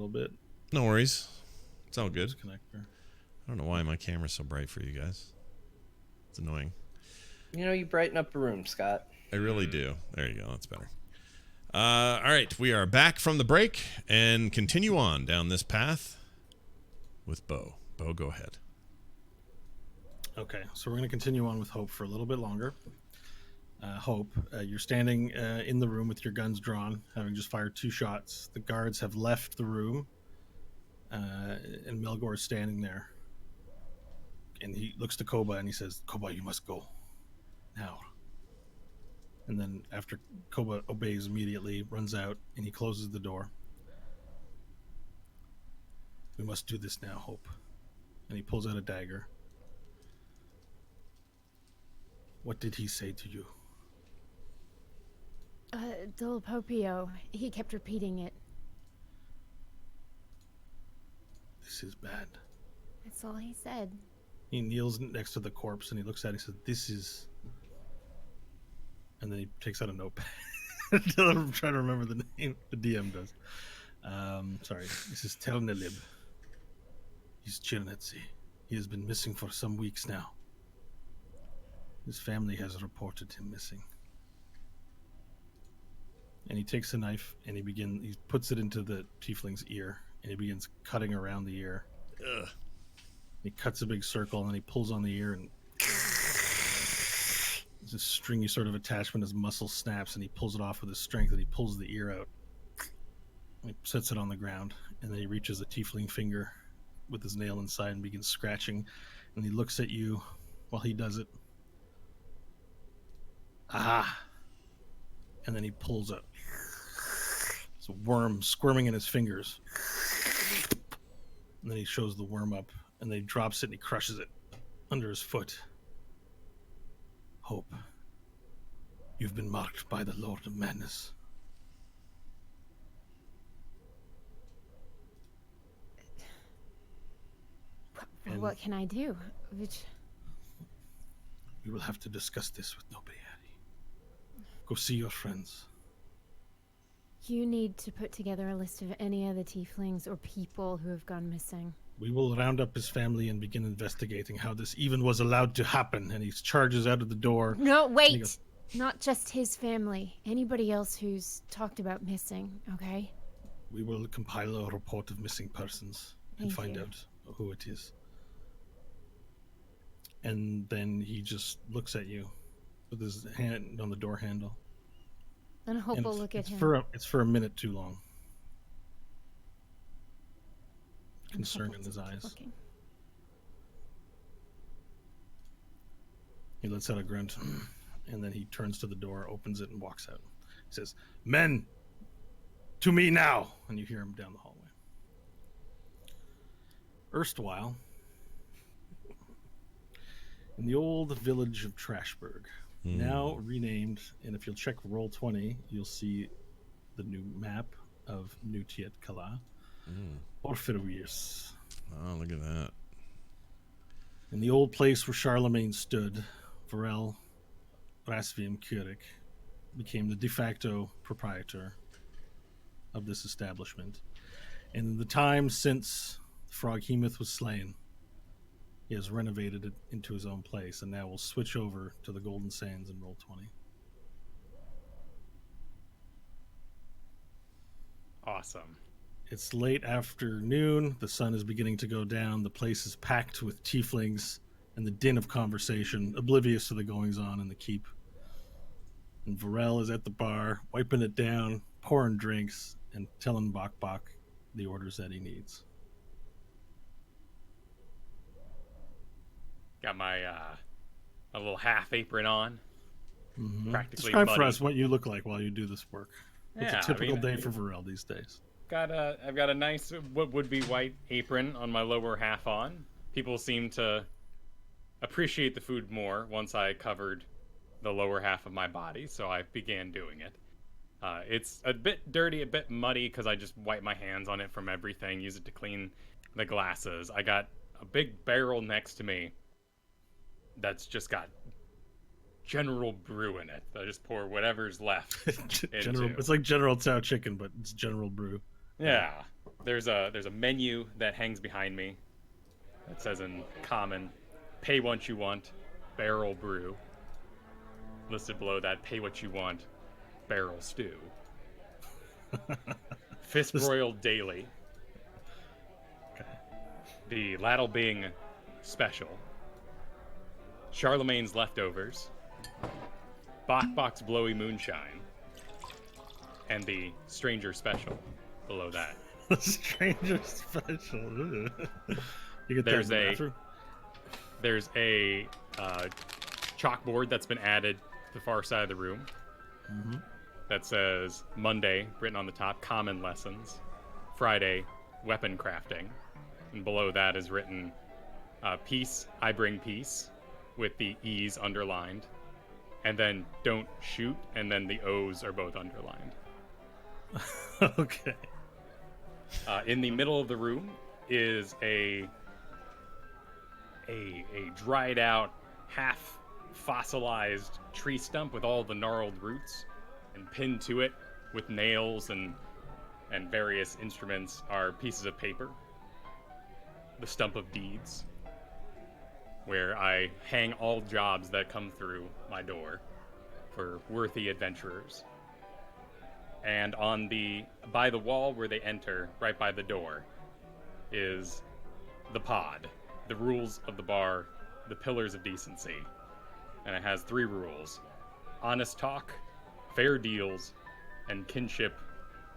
little bit. No worries. It's all good. Connector. I don't know why my camera's so bright for you guys. It's annoying. You know, you brighten up a room, Scott. I really do. There you go. That's better. All right. We are back from the break and continue on down this path with Bo. Bo, go ahead. Okay, so we're going to continue on with Hope for a little bit longer. Hope, you're standing in the room with your guns drawn, having just fired 2 shots. The guards have left the room, and Melgor is standing there. And he looks to Koba and he says, Koba, you must go. Now. And then after Koba obeys immediately, runs out, and he closes the door. We must do this now, Hope. And he pulls out a dagger. What did he say to you? Dol Popio. He kept repeating it. This is bad. That's all he said. He kneels next to the corpse and he looks at it and he says, this is... And then he takes out a notepad. I'm trying to remember the name. The DM does. Sorry. This is Ternelib. He's Chirnetzi. He has been missing for some weeks now. His family has reported him missing. And he takes a knife and he puts it into the tiefling's ear and he begins cutting around the ear. Ugh. He cuts a big circle and then he pulls on the ear and there's a stringy sort of attachment. His muscle snaps and he pulls it off with his strength and he pulls the ear out. And he sets it on the ground and then he reaches a tiefling finger with his nail inside and begins scratching. And he looks at you while he does it. Aha! And then he pulls up. It's a worm squirming in his fingers. And then he shows the worm up, and then he drops it and he crushes it under his foot. Hope, you've been marked by the Lord of Madness. What can I do? We will have to discuss this with Nobriari. Go see your friends. You need to put together a list of any other tieflings or people who have gone missing. We will round up his family and begin investigating how this even was allowed to happen. And he charges out of the door. No, wait! Not just his family. Anybody else who's talked about missing, okay? We will compile a report of missing persons and find out who it is. And then he just looks at you with his hand on the door handle. And Hope will look at him. It's for a minute too long. Concern in his eyes. Looking. He lets out a grunt, and then he turns to the door, opens it, and walks out. He says, "Men, to me now!" And you hear him down the hallway. Erstwhile, in the old village of Trashburg, now renamed, and if you'll check Roll20, you'll see the new map of New Tiet Kala. Orpheus. Oh, look at that. In the old place where Charlemagne stood, Varel Rasvium Kurik became the de facto proprietor of this establishment. And in the time since Froghemoth was slain, he has renovated it into his own place, and now we'll switch over to the Golden Sands and Roll20. Awesome. It's late afternoon. The sun is beginning to go down. The place is packed with tieflings and the din of conversation, oblivious to the goings-on in the keep. And Varel is at the bar, wiping it down, pouring drinks, and telling Bok Bok the orders that he needs. Got my a little half apron on. Mm-hmm. Practically Describe muddy. for us what you look like while you do this work. It's Yeah, a typical I mean, day for Varel these days. I've got a nice what would be white apron on my lower half on. People seem to appreciate the food more once I covered the lower half of my body, so I began doing it. It's a bit dirty, a bit muddy because I just wipe my hands on it from everything, use it to clean the glasses. I got a big barrel next to me that's just got General Brew in it. I just pour whatever's left. It's like General Tso chicken, but it's General Brew. Yeah. There's a menu that hangs behind me that says in common, pay what you want, barrel brew. Listed below that, pay what you want, barrel stew. Fist broiled daily. The ladle being special. Charlemagne's leftovers. Bach Box blowy moonshine. And the stranger special below that. The stranger special. You get There's that in the bathroom? There's a chalkboard that's been added to the far side of the room that says Monday, written on the top, common lessons. Friday, weapon crafting. And below that is written peace, I bring peace, with the E's underlined. And then don't shoot, and then the O's are both underlined. Okay. In the middle of the room is a dried out, half fossilized tree stump with all the gnarled roots, and pinned to it with nails and various instruments are pieces of paper. The stump of deeds, where I hang all jobs that come through my door for worthy adventurers. And by the wall where they enter, right by the door, is the pod, the rules of the bar, the pillars of decency. And it has 3 rules: honest talk, fair deals, and kinship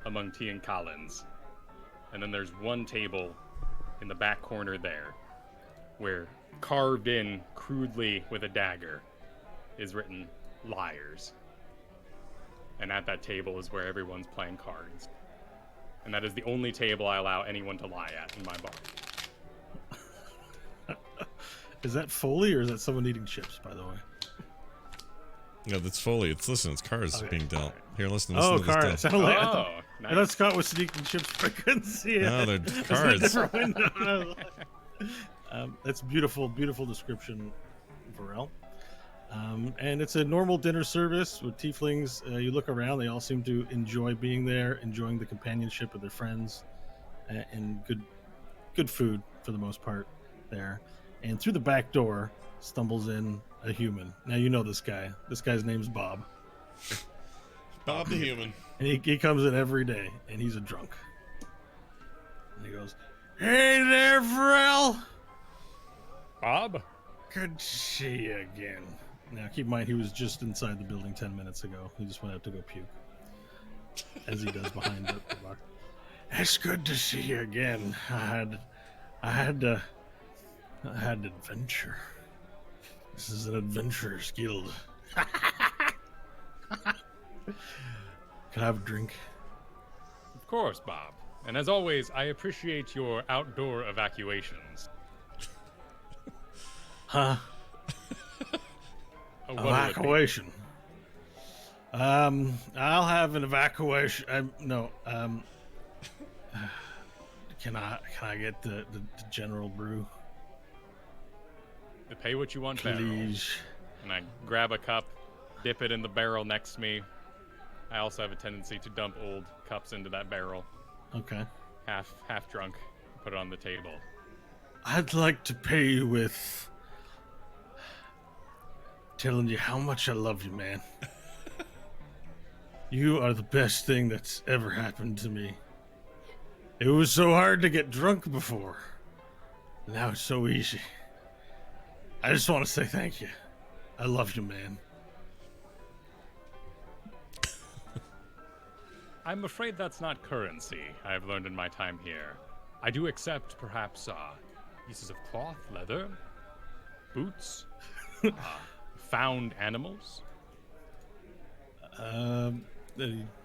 among T and Collins. And then there's one table in the back corner there, where carved in crudely with a dagger is written liars. And at that table is where everyone's playing cards. And that is the only table I allow anyone to lie at in my bar. Is that Foley or is that someone eating chips, by the way? No, that's Foley. It's cards Okay. being dealt. Here, listen Oh, to this cards. deal. Sounded like, I Oh, thought nice. Scott was sneaking chips, but I couldn't see it. No, they're It's in a cards. different window. That's beautiful, beautiful description, Varel. And it's a normal dinner service with tieflings. You look around; they all seem to enjoy being there, enjoying the companionship of their friends, and good food for the most part there. And through the back door stumbles in a human. Now you know this guy. This guy's name's Bob, Bob the human. and he comes in every day, and he's a drunk. And he goes, "Hey there, Varel. Bob? Good to see you again." Now, keep in mind, he was just inside the building 10 minutes ago. He just went out to go puke, as he does behind the bar. It's good to see you again. I had adventure. This is an adventurers guild. Can I have a drink? Of course, Bob. And as always, I appreciate your outdoor evacuations. Huh? What will it be? Evacuation. I'll have an evacuation. Can I get the general brew, The pay what you want barrel. please? And I grab a cup, dip it in the barrel next to me. I also have a tendency to dump old cups into that barrel, Okay. half drunk, put it on the table. I'd like to pay you with telling you how much I love you, man. You are the best thing that's ever happened to me. It was so hard to get drunk before. Now it's so easy. I just want to say thank you. I love you, man. I'm afraid that's not currency, I've learned in my time here. I do accept, perhaps, pieces of cloth, leather, boots, found animals. Then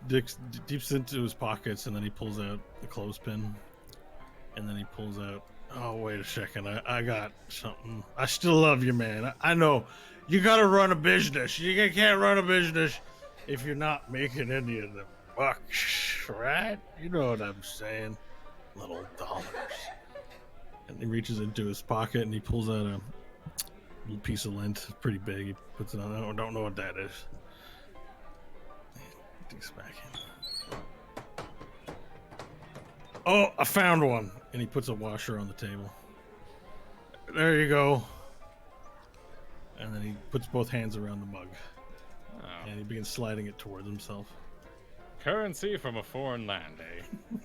he deeps into his pockets, and then he pulls out the clothespin. And then he pulls out, oh, wait a second. I got something. I still love you, man. I know. You gotta run a business. You can't run a business if you're not making any of the bucks, right? You know what I'm saying. Little dollars. And he reaches into his pocket, and he pulls out a little piece of lint. Pretty big. He puts it on. I don't know what that is. Digs back in. Oh, I found one. And he puts a washer on the table. There you go. And then he puts both hands around the mug. Oh. And he begins sliding it towards himself. Currency from a foreign land, eh? Thank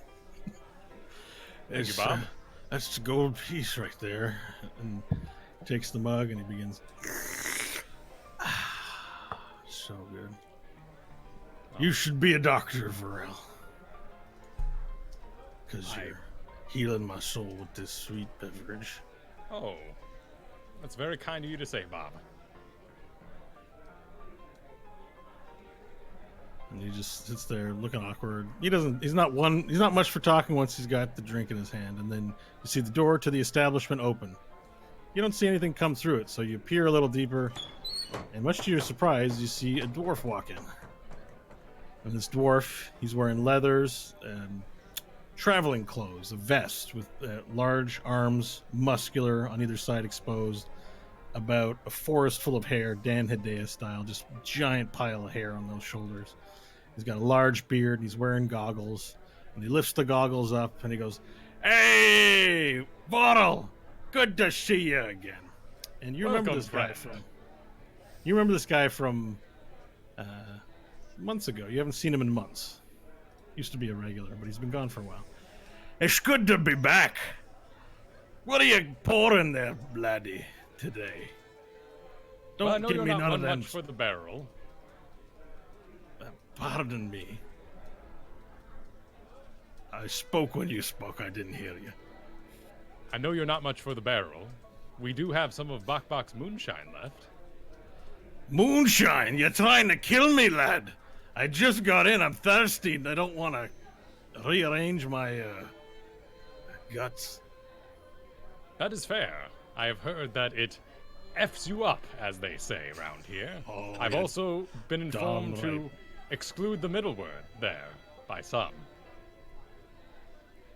you, It's, Bob. That's the gold piece right there. And he takes the mug and he begins. So good. You should be a doctor, Varel. Because I- you're healing my soul with this sweet beverage. Oh, that's very kind of you to say, Bob. And he just sits there looking awkward. He's not much for talking once he's got the drink in his hand. And then you see the door to the establishment open. You don't see anything come through it, so you peer a little deeper, and much to your surprise, you see a dwarf walk in. And this dwarf, he's wearing leathers and traveling clothes, a vest with large arms, muscular on either side exposed, about a forest full of hair, Dan Hedaya style, just giant pile of hair on those shoulders. He's got a large beard, and he's wearing goggles, and he lifts the goggles up, and he goes, "Hey, Bottle! Good to see you again." And you remember Welcome, this guy friend. from... You remember this guy from months ago. You haven't seen him in months. Used to be a regular, but he's been gone for a while. It's good to be back. What are you pouring there, laddie, today? Don't Well, I know give you're me not none one of them. much for the barrel. Pardon me. I spoke when you spoke. I didn't hear you. I know you're not much for the barrel. We do have some of Bokbok's moonshine left. Moonshine, you're trying to kill me, lad. I just got in. I'm thirsty, and I don't want to rearrange my guts. That is fair. I have heard that it F's you up, as they say around here. Oh, I've you're also been informed damn to right. exclude the middle word there by some.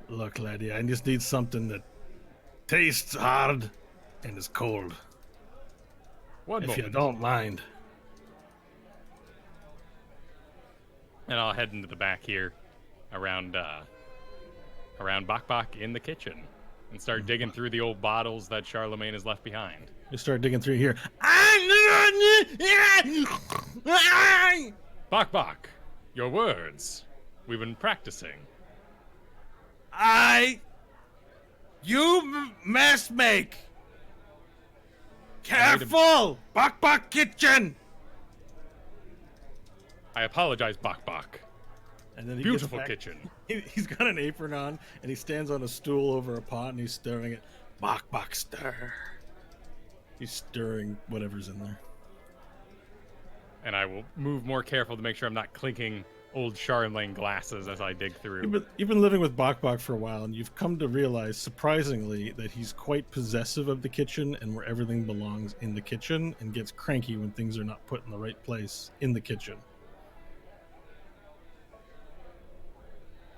Look, laddie, I just need something that tastes hard and is cold. One If moment, you don't mind. and I'll head into the back here, around Bokbok in the kitchen, and start digging through the old bottles that Charlemagne has left behind. You start digging through here. Bokbok, your words. We've been practicing. You mess make. Careful! Bok kitchen! I apologize, Bokbok. And then he Beautiful gets back, kitchen. He's got an apron on, and he stands on a stool over a pot, and he's stirring it. Bok stir. He's stirring whatever's in there. And I will move more careful to make sure I'm not clinking old Charlemagne glasses as I dig through. You've been living with Bok for a while, and you've come to realize, surprisingly, that he's quite possessive of the kitchen and where everything belongs in the kitchen, and gets cranky when things are not put in the right place in the kitchen.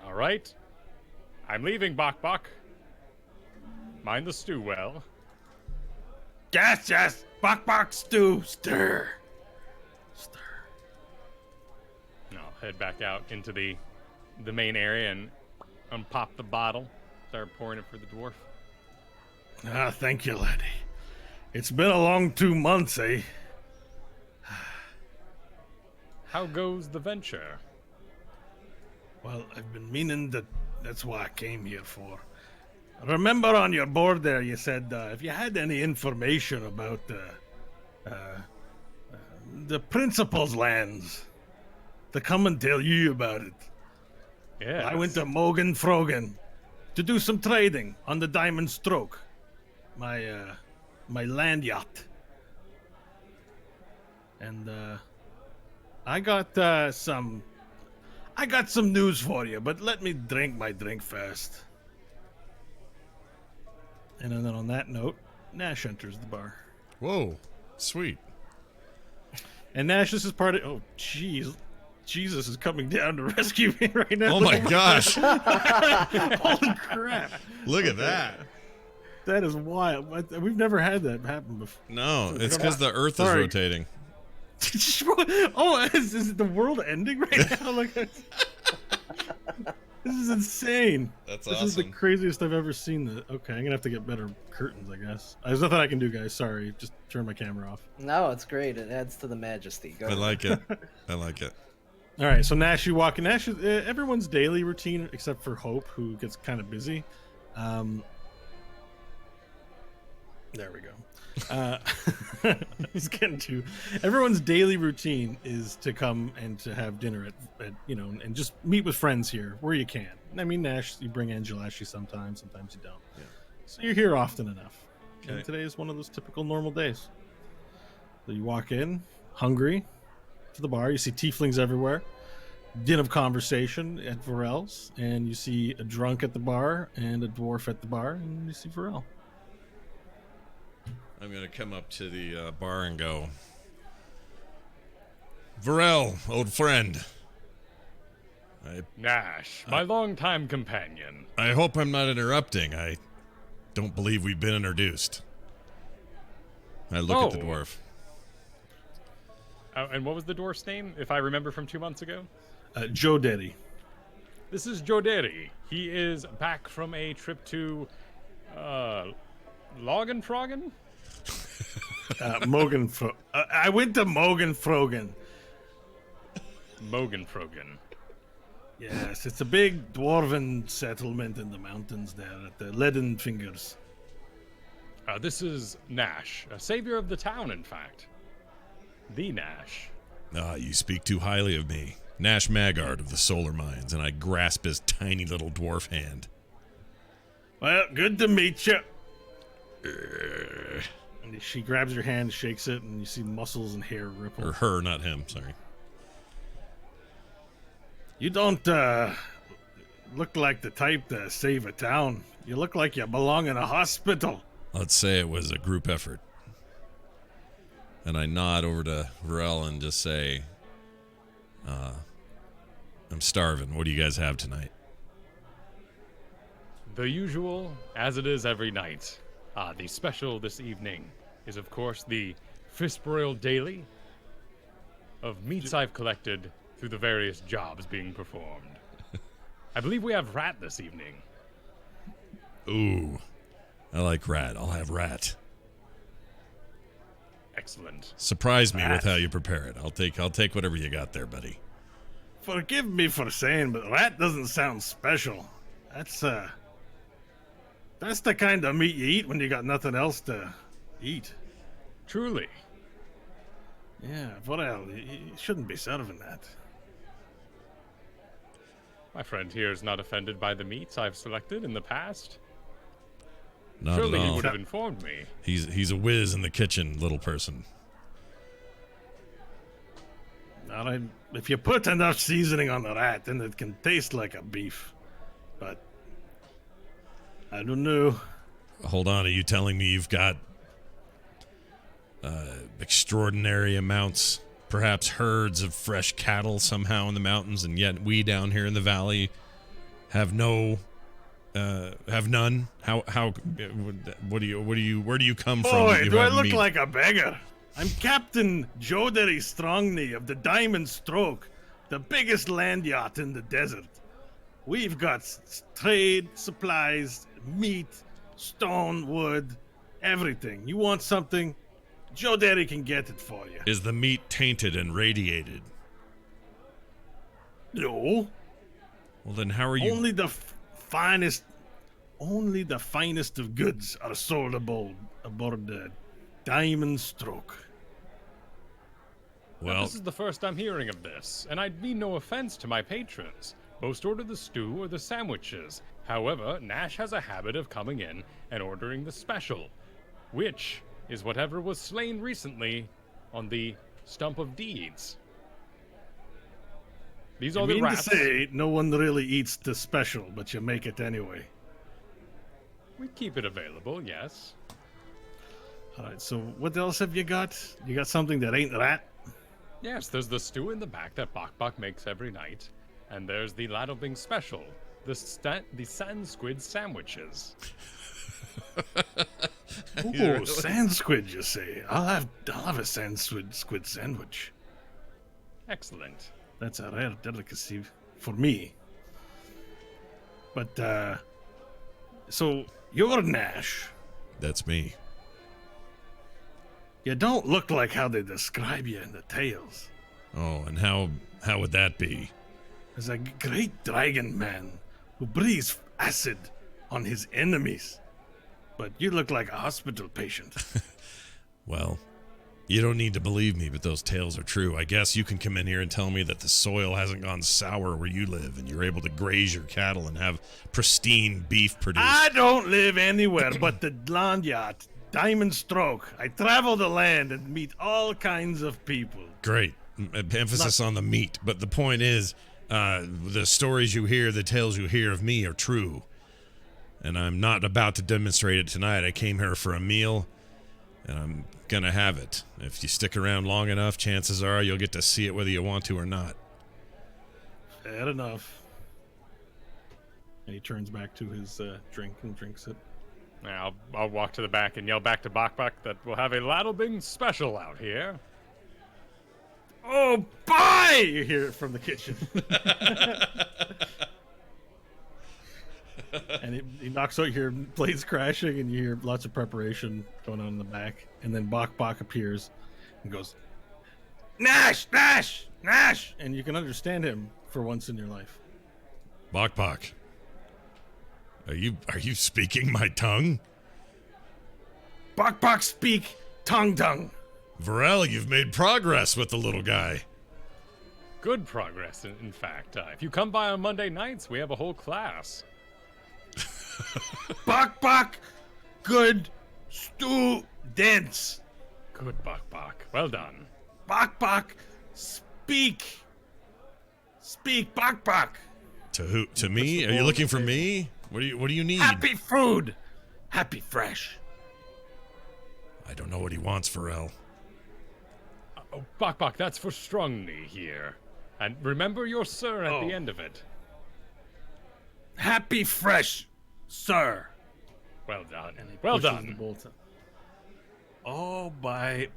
All right. I'm leaving, Bok. Mind the stew well. Yes! Bok stew! Stir! And I'll head back out into the main area and unpop the bottle. Start pouring it for the dwarf. Ah, thank you, laddie. It's been a long 2 months, eh? How goes the venture? Well, I've been meaning that's what I came here for. Remember on your board there, you said if you had any information about the principal's lands, to come and tell you about it. Yeah. I went to Mogan Frogan to do some trading on the Diamond Stroke, my land yacht, and I got some news for you. But let me drink my drink first. And then on that note, Nash enters the bar. Whoa, sweet. And Nash, this is part of... Oh, jeez. Jesus is coming down to rescue me right now. Oh my gosh. Holy crap. Look at that. That is wild. We've never had that happen before. No, it's because the Earth Sorry. is rotating. Oh, is the world ending right now? Like, This is insane. That's This is the craziest I've ever seen. Okay, I'm gonna have to get better curtains, I guess. There's nothing I can do, guys. Sorry, just turn my camera off. No, it's great. It adds to the majesty. Go I ahead. like it. I like it. All right, so Nash, you walk in. Nash, everyone's daily routine except for Hope, who gets kind of busy. There we go. He's getting to. Everyone's daily routine is to come and to have dinner at and just meet with friends here where you can. I mean, Nash, you bring Angela Ashley sometimes you don't. Yeah. So you're here often enough. Okay. And today is one of those typical normal days. So you walk in, hungry, to the bar. You see tieflings everywhere. Din of conversation at Varel's, and you see a drunk at the bar and a dwarf at the bar, and you see Varel. I'm going to come up to the bar and go, Varel, old friend. Nash, my longtime companion. I hope I'm not interrupting. I don't believe we've been introduced. I look at the Oh. dwarf. And what was the dwarf's name, if I remember from 2 months ago? Joe Daddy. This is Joderi. He is back from a trip to, Loganfrogan? Mogan. I went to Mogan Frogan. Moganfrogan. Yes, it's a big dwarven settlement in the mountains there at the Leaden Fingers. This is Nash, a savior of the town, in fact. The Nash. You speak too highly of me. Nash Magard of the Solar Mines, and I grasp his tiny little dwarf hand. Well, good to meet you. And she grabs your hand, shakes it, and you see muscles and hair ripple. Or her, not him, sorry. You don't look like the type to save a town. You look like you belong in a hospital. Let's say it was a group effort. And I nod over to Varel and just say, I'm starving. What do you guys have tonight? The usual, as it is every night. The special this evening is, of course, the Fistbroil Daily of meats I've collected through the various jobs being performed. I believe we have rat this evening. Ooh, I like rat. I'll have rat. Excellent. Surprise me with Rat. how you prepare it. I'll take whatever you got there, buddy. Forgive me for saying, but rat doesn't sound special. That's the kind of meat you eat when you got nothing else to eat. Truly. Yeah, Varel, you shouldn't be serving that. My friend here is not offended by the meats I've selected in the past. Not Surely at he all. would have informed me. He's a whiz in the kitchen, little person. If you put enough seasoning on the rat, then it can taste like a beef. But I don't know. Hold on, are you telling me you've got extraordinary amounts, perhaps herds of fresh cattle somehow in the mountains, and yet we down here in the valley have none? How where do you come from? that Boy, you do I have look meat? like a beggar? I'm Captain Joderi Strongney of the Diamond Stroke, the biggest land yacht in the desert. We've got trade, supplies, meat, stone, wood, everything. You want something? Joderi can get it for you. Is the meat tainted and radiated? No, Well, then how are you? only the finest of goods are sold aboard the Diamond Stroke. Well, This is the first I'm hearing of this, and I'd mean no offense to my patrons. Most order the stew or the sandwiches. However, Nash has a habit of coming in and ordering the special, which is whatever was slain recently on the Stump of Deeds. These I are the mean to rats. say, no one really eats the special, but you make it anyway. We keep it available, yes. All right, so what else have you got? You got something that ain't rat? Yes, there's the stew in the back that Bok makes every night, and there's the Ladobing special, the sand squid sandwiches. Ooh, sand squid, you say? I'll have a sand squid sandwich. Excellent. That's a rare delicacy for me. But, so you're Nash. That's me. You don't look like how they describe you in the tales. Oh, and how would that be? As a great dragon man who breathes acid on his enemies. But you look like a hospital patient. Well, you don't need to believe me, but those tales are true. I guess you can come in here and tell me that the soil hasn't gone sour where you live and you're able to graze your cattle and have pristine beef produced. I don't live anywhere but the land yacht, Diamond Stroke. I travel the land and meet all kinds of people. Great. Emphasis on the meat. But the point is, the stories you hear, the tales you hear of me are true. And I'm not about to demonstrate it tonight. I came here for a meal, and I'm gonna have it. If you stick around long enough, chances are you'll get to see it whether you want to or not. Fair enough. And he turns back to his drink and drinks it. Now, I'll walk to the back and yell back to Bok Bok that we'll have a Ladlebing special out here. Oh, bye! You hear it from the kitchen. And he knocks out, you hear blades crashing, and you hear lots of preparation going on in the back. And then Bok Bok appears and goes, Nash! Nash! Nash! And you can understand him for once in your life. Bok Bok. Are you speaking my tongue? Bok Bok speak tongue. Varel, you've made progress with the little guy. Good progress, in fact. If you come by on Monday nights, we have a whole class. Bok Bok, good students. Good, Bok Bok. Well done. Bok Bok, speak. Speak, Bok Bok. To who? To me? Are you looking for me? What do you need? Happy food. Happy fresh. I don't know what he wants, Varel. Oh, Bok Bok, that's for Strongly here. And remember your sir at the Oh. end of it. Happy fresh, sir. Well done. And he Well pushes the done. bolt. Oh, by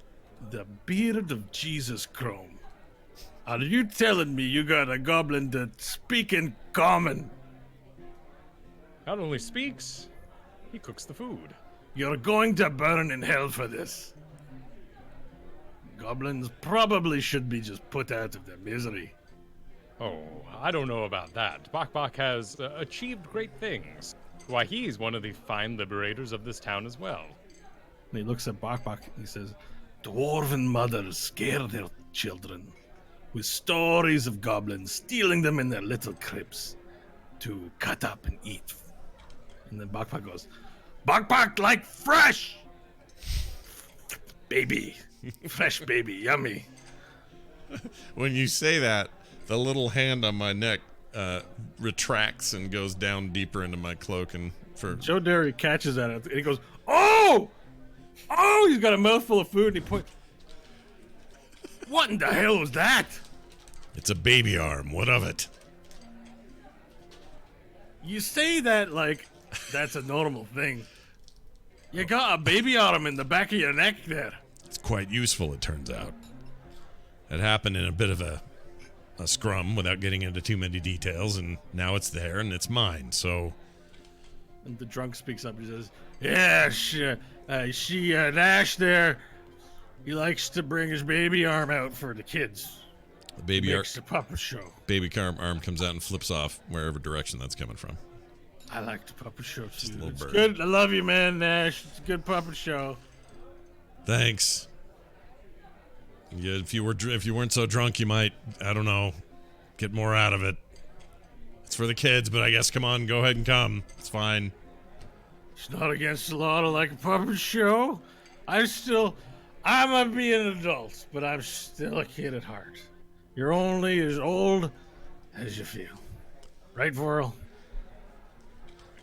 the beard of Jesus Chrome. Are you telling me you got a goblin that speak in common? Not only speaks, he cooks the food. You're going to burn in hell for this. Goblins probably should be just put out of their misery. Oh, I don't know about that. Bok Bok has achieved great things. Why, he's one of the fine liberators of this town as well. And he looks at Bok Bok and he says, Dwarven mothers scare their children with stories of goblins stealing them in their little cribs to cut up and eat. And then Bok Bok goes, Bok Bok like fresh! Baby. Fresh baby, yummy. When you say that, the little hand on my neck retracts and goes down deeper into my cloak, and for Joe Derry catches at it and he goes, Oh! Oh, he's got a mouthful of food and he points. What in the hell was that? it's a baby arm. What of it? You say that like that's a normal thing. You got a baby arm in the back of your neck there. It's quite useful, it turns out. It happened in a bit of a scrum without getting into too many details, and now it's there and it's mine. So And the drunk speaks up. He says, Yeah, Nash there. He likes to bring his baby arm out for the kids. the baby Makes the puppet show. arm comes out and flips off wherever direction that's coming from. I like the puppet show too. a little It's bird. good. I love you, man, Nash. It's a good puppet show. Thanks. Yeah, if you weren't so drunk, you might, I don't know, get more out of it. It's for the kids, but I guess come on, go ahead and come. It's fine. It's not against the law to like a puppet show. I might be an adult, but I'm still a kid at heart. You're only as old as you feel. Right, Vorl?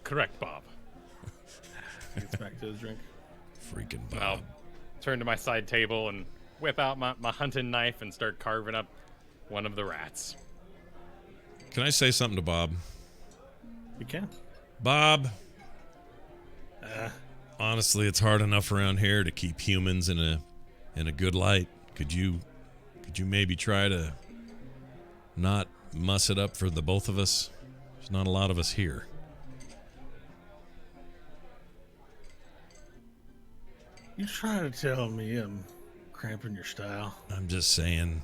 Correct, Bob. He gets back to his drink. Freaking I'll Bob. turn to my side table and whip out my hunting knife and start carving up one of the rats. Can I say something to Bob? You can. Bob, honestly, it's hard enough around here to keep humans in a good light. Could you maybe try to not muss it up for the both of us? There's not a lot of us here. You trying to tell me I'm cramping your style? I'm just saying,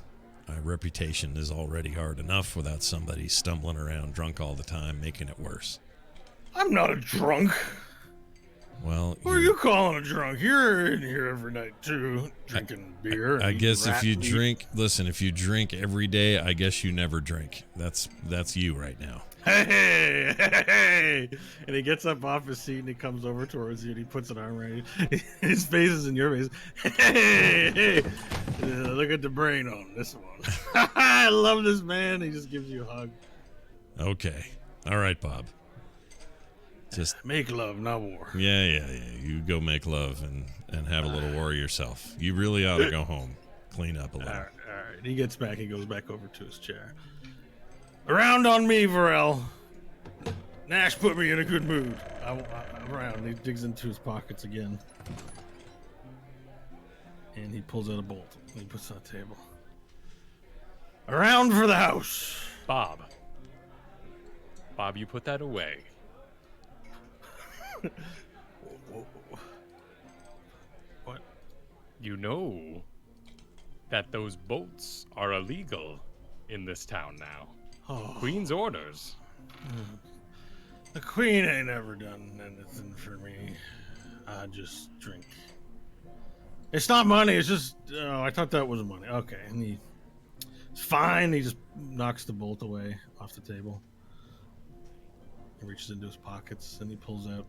my reputation is already hard enough without somebody stumbling around drunk all the time, making it worse. I'm not a drunk. Well, Who are you calling a drunk? You're in here every night too, drinking beer. and I eating guess if rat you meat. drink, if you drink every day, I guess you never drink. That's you right now. Hey! And he gets up off his seat and he comes over towards you and he puts an arm around you. His face is in your face. Hey! Look at the brain on this one. I love this man. He just gives you a hug. Okay. All right, Bob. Just Make love, not war. yeah. You go make love and have a little war yourself. You really ought to go home, clean up a little. All right. He gets back. He goes back over to his chair. Around on me, Varel. Nash put me in a good mood. Around. He digs into his pockets again. And he pulls out a bolt. And he puts it on the table. Around for the house. Bob. Bob, you put that away. What? You know that those boats are illegal in this town now. Oh, Queen's orders. the queen ain't ever done anything for me. I just drink. It's not money. It's just. Oh, I thought that was money. Okay, and it's fine. He just knocks the bolt away off the table. He reaches into his pockets and he pulls out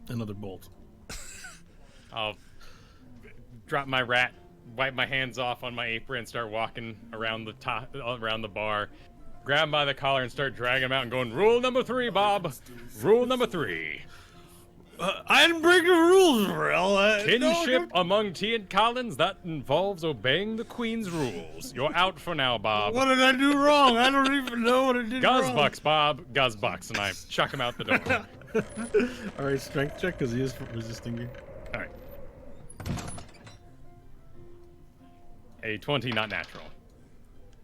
another bolt. I'll drop my rat, wipe my hands off on my apron, start walking around the bar, grab him by the collar and start dragging him out and going, "Rule number 3, Bob. Rule number 3. I didn't break the rules, Varel. Kinship among T and Collins, that involves obeying the Queen's rules. You're out for now, Bob. What did I do wrong? I don't even know what I did wrong. Guzzbucks, Bob. Guzzbucks." And I chuck him out the door. All right, strength check because he is resisting you. All right. A 20, not natural.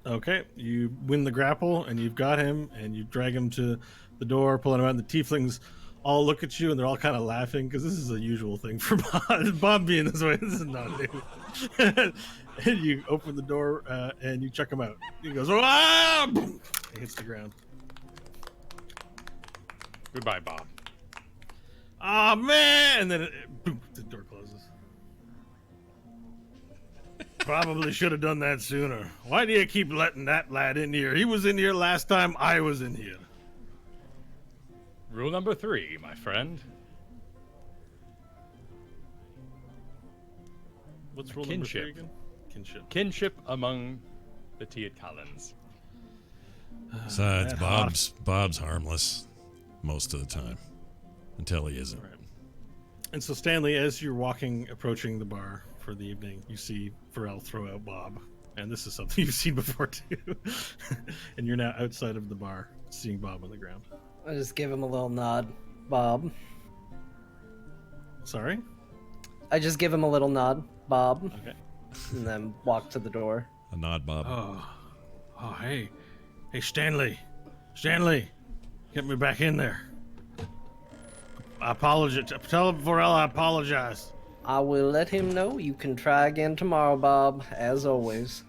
Okay, you win the grapple and you've got him and you drag him to the door, pulling him out. And the tieflings all look at you and they're all kind of laughing because this is a usual thing for Bob. Bob being this way, this is not new. And you open the door and you chuck him out. He goes, "Ah!" Boom. He hits the ground. Goodbye, Bob. Oh man! And then boom, the door closes. Probably should have done that sooner. Why do you keep letting that lad in here? He was in here last time I was in here. Rule number 3, my friend. What's rule Kinship. number 3 again? Kinship. Kinship among the T Collins. Besides, that Bob's harmless most of the time until he isn't. Right. And so, Stanley, as you're approaching the bar for the evening, you see Varel throw out Bob. And this is something you've seen before, too. And you're now outside of the bar, seeing Bob on the ground. I just give him a little nod, Bob. Sorry? I just give him a little nod, Bob, Okay. and then walk to the door. A nod, Bob. Oh, hey. Hey, Stanley. Stanley, get me back in there. I apologize. Tell Varel I apologize. I will let him know. You can try again tomorrow, Bob, as always.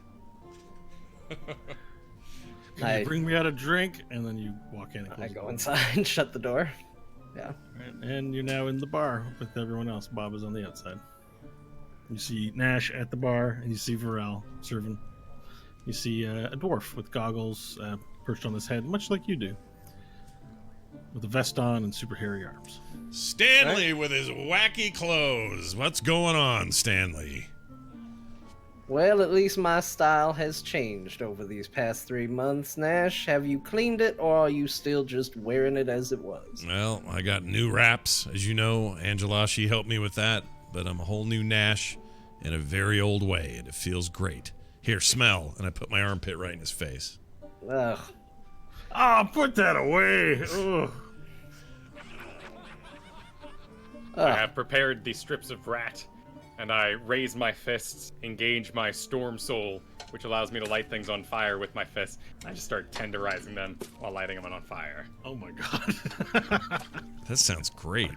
Can you bring me out a drink? And then you walk in and close I the go door. inside and shut the door. Yeah. And you're now in the bar with everyone else. Bob is on the outside. You see Nash at the bar, and you see Varel serving. You see a dwarf with goggles perched on his head, much like you do, with a vest on and super hairy arms. Stanley with his wacky clothes. What's going on, Stanley? Well, at least my style has changed over these past 3 months. Nash, have you cleaned it, or are you still just wearing it as it was? Well, I got new wraps, as you know. Angela, she helped me with that, but I'm a whole new Nash in a very old way, and it feels great. Here, smell. And I put my armpit right in his face. Ugh. Oh, put that away. Ugh. I have prepared the strips of rat, and I raise my fists, engage my storm soul, which allows me to light things on fire with my fists. I just start tenderizing them while lighting them on fire. Oh my god. That sounds great.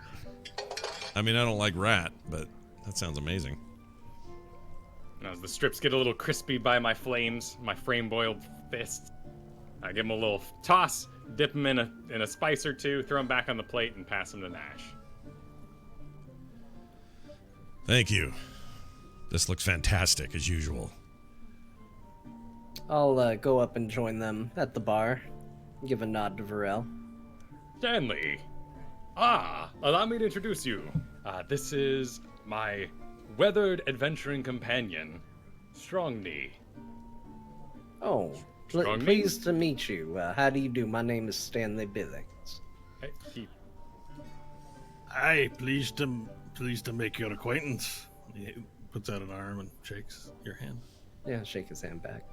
I mean, I don't like rat, but that sounds amazing. As the strips get a little crispy by my flames, my frame-boiled fists, I give them a little toss, dip them in a spice or two, throw them back on the plate, and pass them to Nash. Thank you. This looks fantastic, as usual. I'll go up and join them at the bar. Give a nod to Varel. Stanley! Allow me to introduce you. This is my weathered adventuring companion, Strongney. Oh, Strongney? pleased to meet you. How do you do? My name is Stanley Billings. Aye, pleased to make your acquaintance. He puts out an arm and shakes your hand. Yeah, shake his hand back.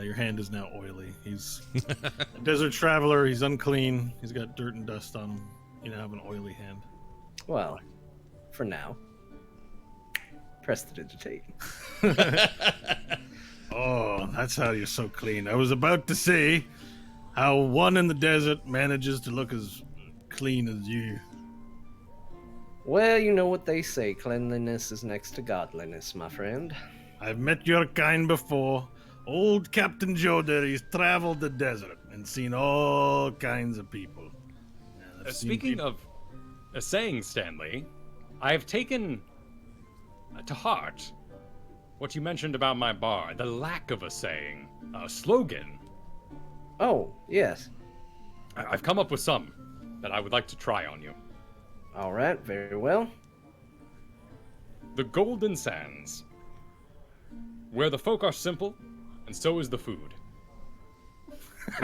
Your hand is now oily. He's a desert traveler. He's unclean. He's got dirt and dust on him. You now have an oily hand. Well, for now. Prestidigitate. Oh, that's how you're so clean. I was about to say how one in the desert manages to look as clean as you. Well, you know what they say. Cleanliness is next to godliness, my friend. I've met your kind before. Old Captain Joe there, he's traveled the desert and seen all kinds of people. I've seen Speaking people- of a saying, Stanley, I've taken to heart what you mentioned about my bar, the lack of a saying, a slogan. Oh, yes. I've come up with some that I would like to try on you. All right, very well. The Golden Sands, where the folk are simple, and so is the food.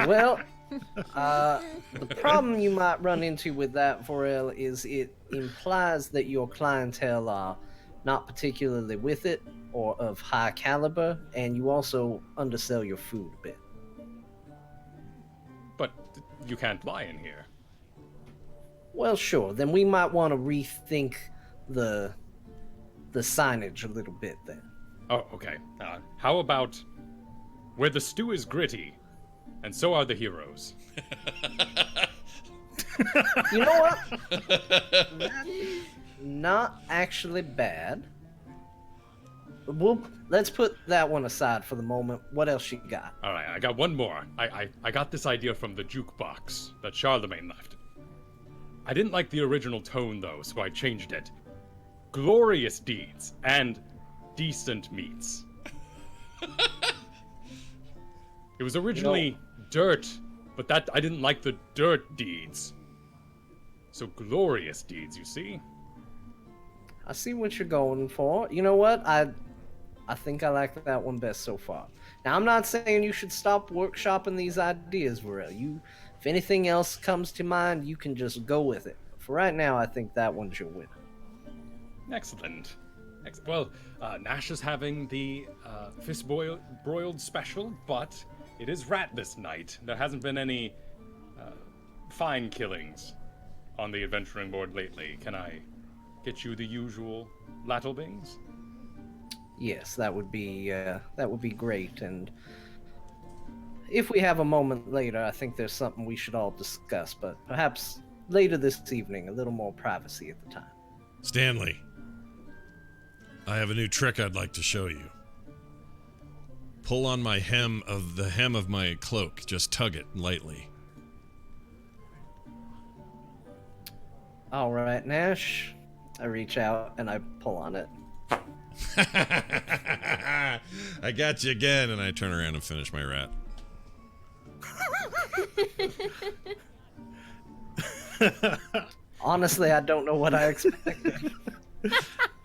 Well, the problem you might run into with that, Varel, is it implies that your clientele are not particularly with it or of high caliber, and you also undersell your food a bit. But you can't lie in here. Well, sure. Then we might want to rethink the signage a little bit then. Oh, okay. How about where the stew is gritty, and so are the heroes? You know what? That's not actually bad. Let's put that one aside for the moment. What else you got? All right, I got one more. I got this idea from the jukebox that Charlemagne left. I didn't like the original tone, though, so I changed it. Glorious deeds and decent meats. It was originally dirt, but that I didn't like the dirt deeds. So glorious deeds, you see? I see what you're going for. You know what? I think I like that one best so far. Now, I'm not saying you should stop workshopping these ideas, Varel. If anything else comes to mind, you can just go with it. For right now, I think that one's your winner. Excellent. Well, Nash is having the fish broiled special, but it is rat this night. There hasn't been any fine killings on the adventuring board lately. Can I get you the usual Lattlebings? Yes, that would be great. And if we have a moment later, I think there's something we should all discuss. But perhaps later this evening, a little more privacy at the time. Stanley, I have a new trick I'd like to show you. Pull on the hem of my cloak. Just tug it lightly. All right, Nash. I reach out and I pull on it. I got you again, and I turn around and finish my rat. Honestly, I don't know what I expected.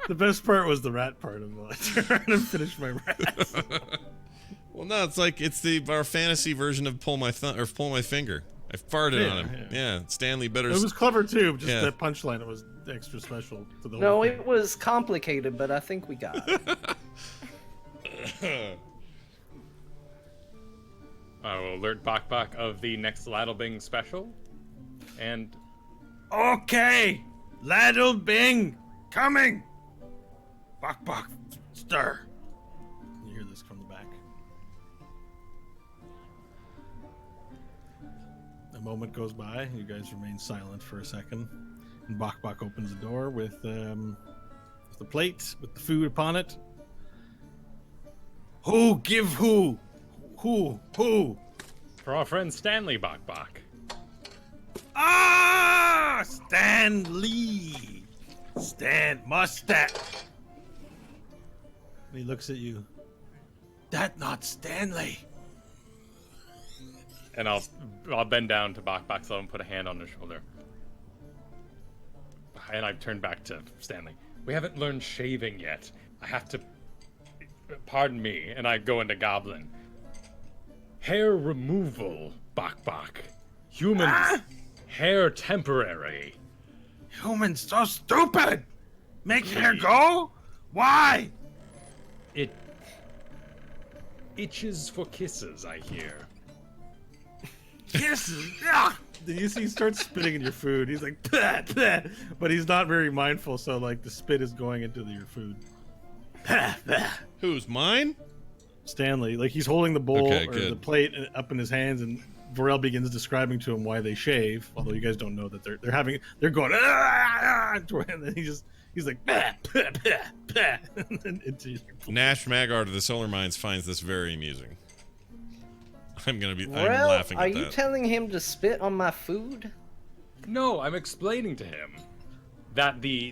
The best part was the rat part of it. I turned and finished my rat. Well, no, it's our fantasy version of pull my finger. I farted on him. Yeah, Stanley better. It was clever too. Just Yeah. that punchline. It was extra special for the No, whole it was complicated, but I think we got it. I will alert Bok Bok of the next Lattlebing special. And Okay, Laddle Bing, coming. Bok bok, stir. You hear this from the back. A moment goes by. You guys remain silent for a second. And Bok Bok opens the door with the plate with the food upon it. Who give who? Who? For our friend Stanley Bok Bok. Ah! Stan Lee! Stan Mustache! And he looks at you. That not Stanley! And I'll bend down to Bok Bok's level and put a hand on his shoulder. And I turn back to Stanley. We haven't learned shaving yet. I have to... Pardon me. And I go into Goblin. Hair removal, Bok Bok. Humans, hair temporary. Humans so stupid! Make hair go? Why? It itches for kisses, I hear. Kisses! Ah! You see, he starts spitting in your food. He's like, "Pah, pah," but he's not very mindful, so like the spit is going into your food. Pah, pah. Who's mine? Stanley, like he's holding the bowl Okay, or good. the plate up in his hands, and Vorel begins describing to him why they shave. Although you guys don't know that they're going, "Ah, ah," and then he's like, "Bah, bah, bah, bah," and then into your plate. Nash Magard of the Solar Mines finds this very amusing. I'm Well, laughing are at you that. telling him to spit on my food? No, I'm explaining to him that the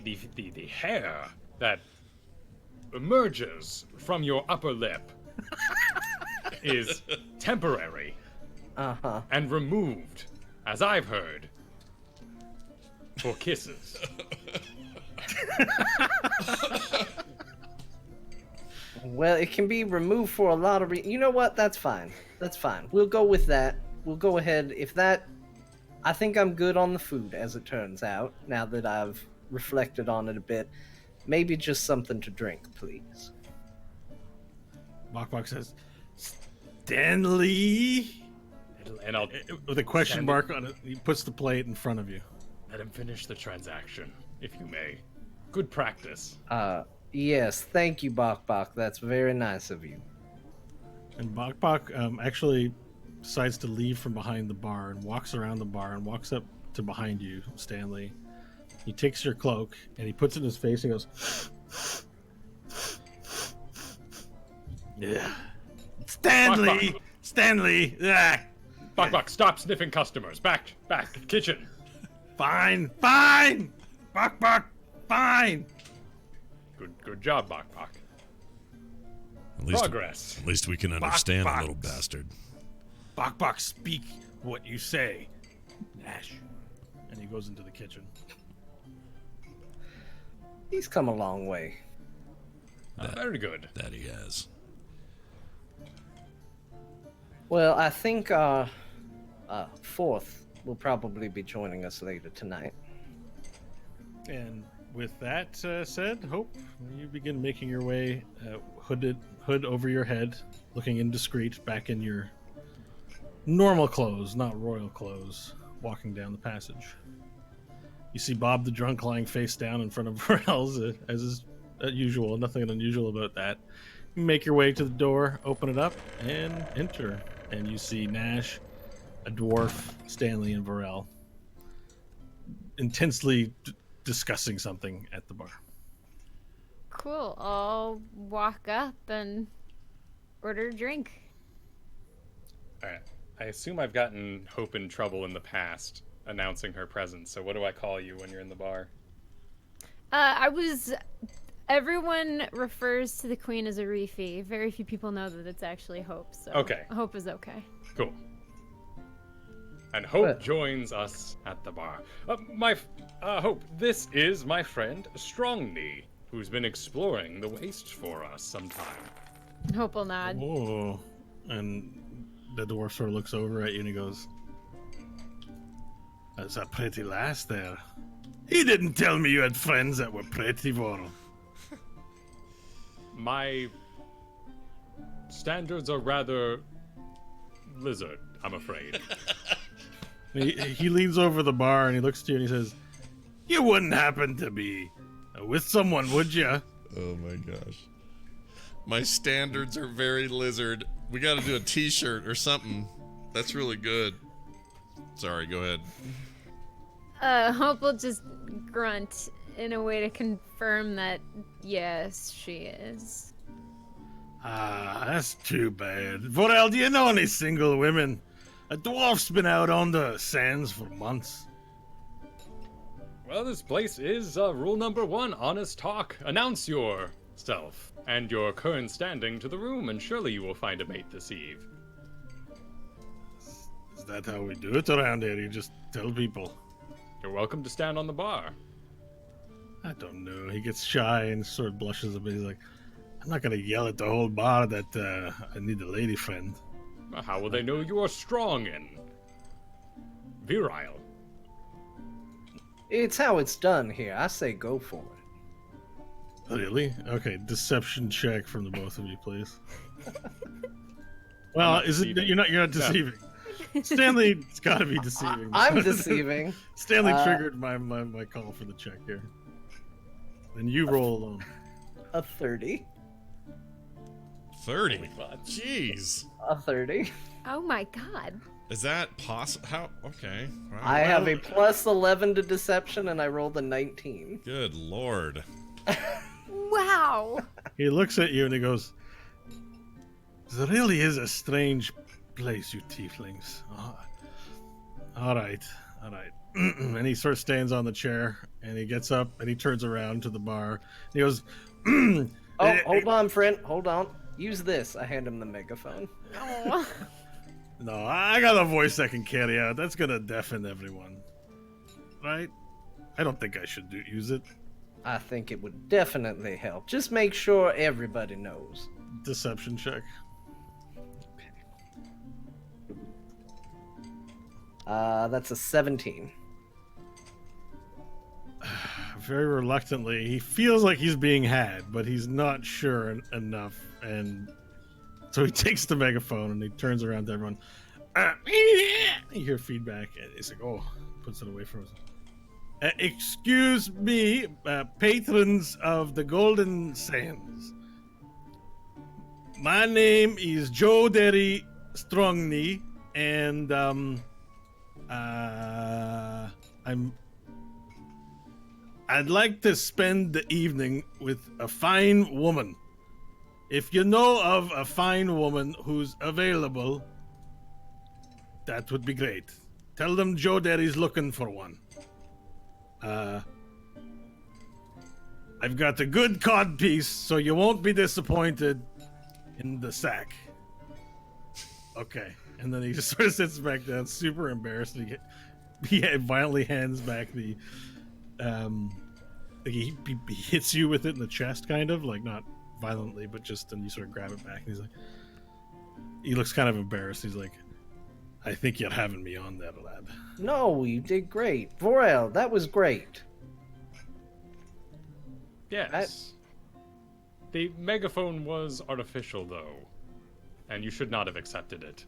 hair that emerges from your upper lip is temporary Uh-huh. and removed, as I've heard, for kisses. Well, it can be removed for a lot of You know what? That's fine. That's fine. We'll go with that. We'll go ahead. If that... I think I'm good on the food, as it turns out, now that I've reflected on it a bit. Maybe just something to drink, please. Bok Bok says, Stanley? And I'll With a question Stanley. mark on it, he puts the plate in front of you. let him finish the transaction, if you may. Good practice. Yes, thank you, Bok Bok. That's very nice of you. And Bok Bok actually decides to leave from behind the bar and walks around the bar and walks up to behind you, Stanley. He takes your cloak and he puts it in his face and goes, yeah. Stanley! Bok Bok. Stanley! Ah, Bok Bok, stop sniffing customers. Back, kitchen. fine! Bok Bok, fine! Good job, Bok Bok. Progress. At least we can understand Bok a little Boks. bastard. Bok Bok, speak what you say. Nash. And he goes into the kitchen. He's come a long way. Very good. That he has. Well, I think our fourth will probably be joining us later tonight. And with that said, Hope, you begin making your way, hood over your head, looking indiscreet, back in your normal clothes, not royal clothes, walking down the passage. You see Bob the drunk lying face down in front of Vorel's, as is usual. Nothing unusual about that. You make your way to the door, open it up, and enter. And you see Nash, a dwarf, Stanley, and Vorel intensely discussing something at the bar. Cool. I'll walk up and order a drink. Alright. I assume I've gotten Hope in trouble in the past, announcing her presence. So what do I call you when you're in the bar? Everyone refers to the queen as a Reefy. Very few people know that it's actually Hope. So Okay. Hope is okay. Cool. And Hope What? joins us at the bar. Hope, this is my friend Strongney, who's been exploring the Waste for us sometime. Hope will nod. Oh, and the dwarf sort of looks over at you and he goes, "That's a pretty lass there. He didn't tell me you had friends that were pretty, Vorel." My standards are rather lizard, I'm afraid. He leans over the bar and he looks to you and he says, "You wouldn't happen to be with someone, would you?" Oh my gosh. My standards are very lizard. We got to do a t-shirt or something. That's really good. Sorry, go ahead. Hope will just grunt in a way to confirm that, yes, she is. Ah, that's too bad. Vorel, do you know any single women? A dwarf's been out on the sands for months. Well, this place is rule number 1, honest talk. Announce yourself and your current standing to the room, and surely you will find a mate this eve. Is that how we do it around here? You just tell people. You're welcome to stand on the bar. I don't know. He gets shy and sort of blushes a bit. He's like, I'm not gonna yell at the whole bar that I need a lady friend. How will they know you are strong and virile? It's how it's done here. I say go for it. Really? Okay, deception check from the both of you, please. Well, is it? deceiving. You're not deceiving. Stanley's got to be deceiving. I'm deceiving. Stanley triggered my call for the check here. And you roll alone. A 30. 30. Jeez. A 30. Oh my god. Is that possible? How? Okay. Wow. I have a plus 11 to deception, and I rolled a 19. Good lord. Wow. He looks at you and he goes, "This really is a strange place, you tieflings." All right. And he sort of stands on the chair, and he gets up and he turns around to the bar. And he goes, Oh, hold on, friend. Hold on. Use this. I hand him the megaphone. Oh. "No, I got a voice that can carry out. That's gonna deafen everyone, right? I don't think I should use it." I think it would definitely help. Just make sure everybody knows. Deception check. That's a 17. Very reluctantly, he feels like he's being had, but he's not sure enough, and so he takes the megaphone and he turns around to everyone. You hear feedback, and he's like, "Oh," puts it away from us. "Excuse me, patrons of the Golden Sands. My name is Joe Derry Strongney, and I'd like to spend the evening with a fine woman. If you know of a fine woman who's available, that would be great. Tell them Joe Derry's looking for one. I've got a good cod piece, so you won't be disappointed in the sack." Okay. And then he just sort of sits back down, super embarrassed. And he violently hands back the he hits you with it in the chest, kind of like, not violently, but just, and you sort of grab it back. And he's like, he looks kind of embarrassed. He's like, "I think you're having me on there, lad." No, you did great. Vorel, that was great. Yes. The megaphone was artificial, though, and you should not have accepted it.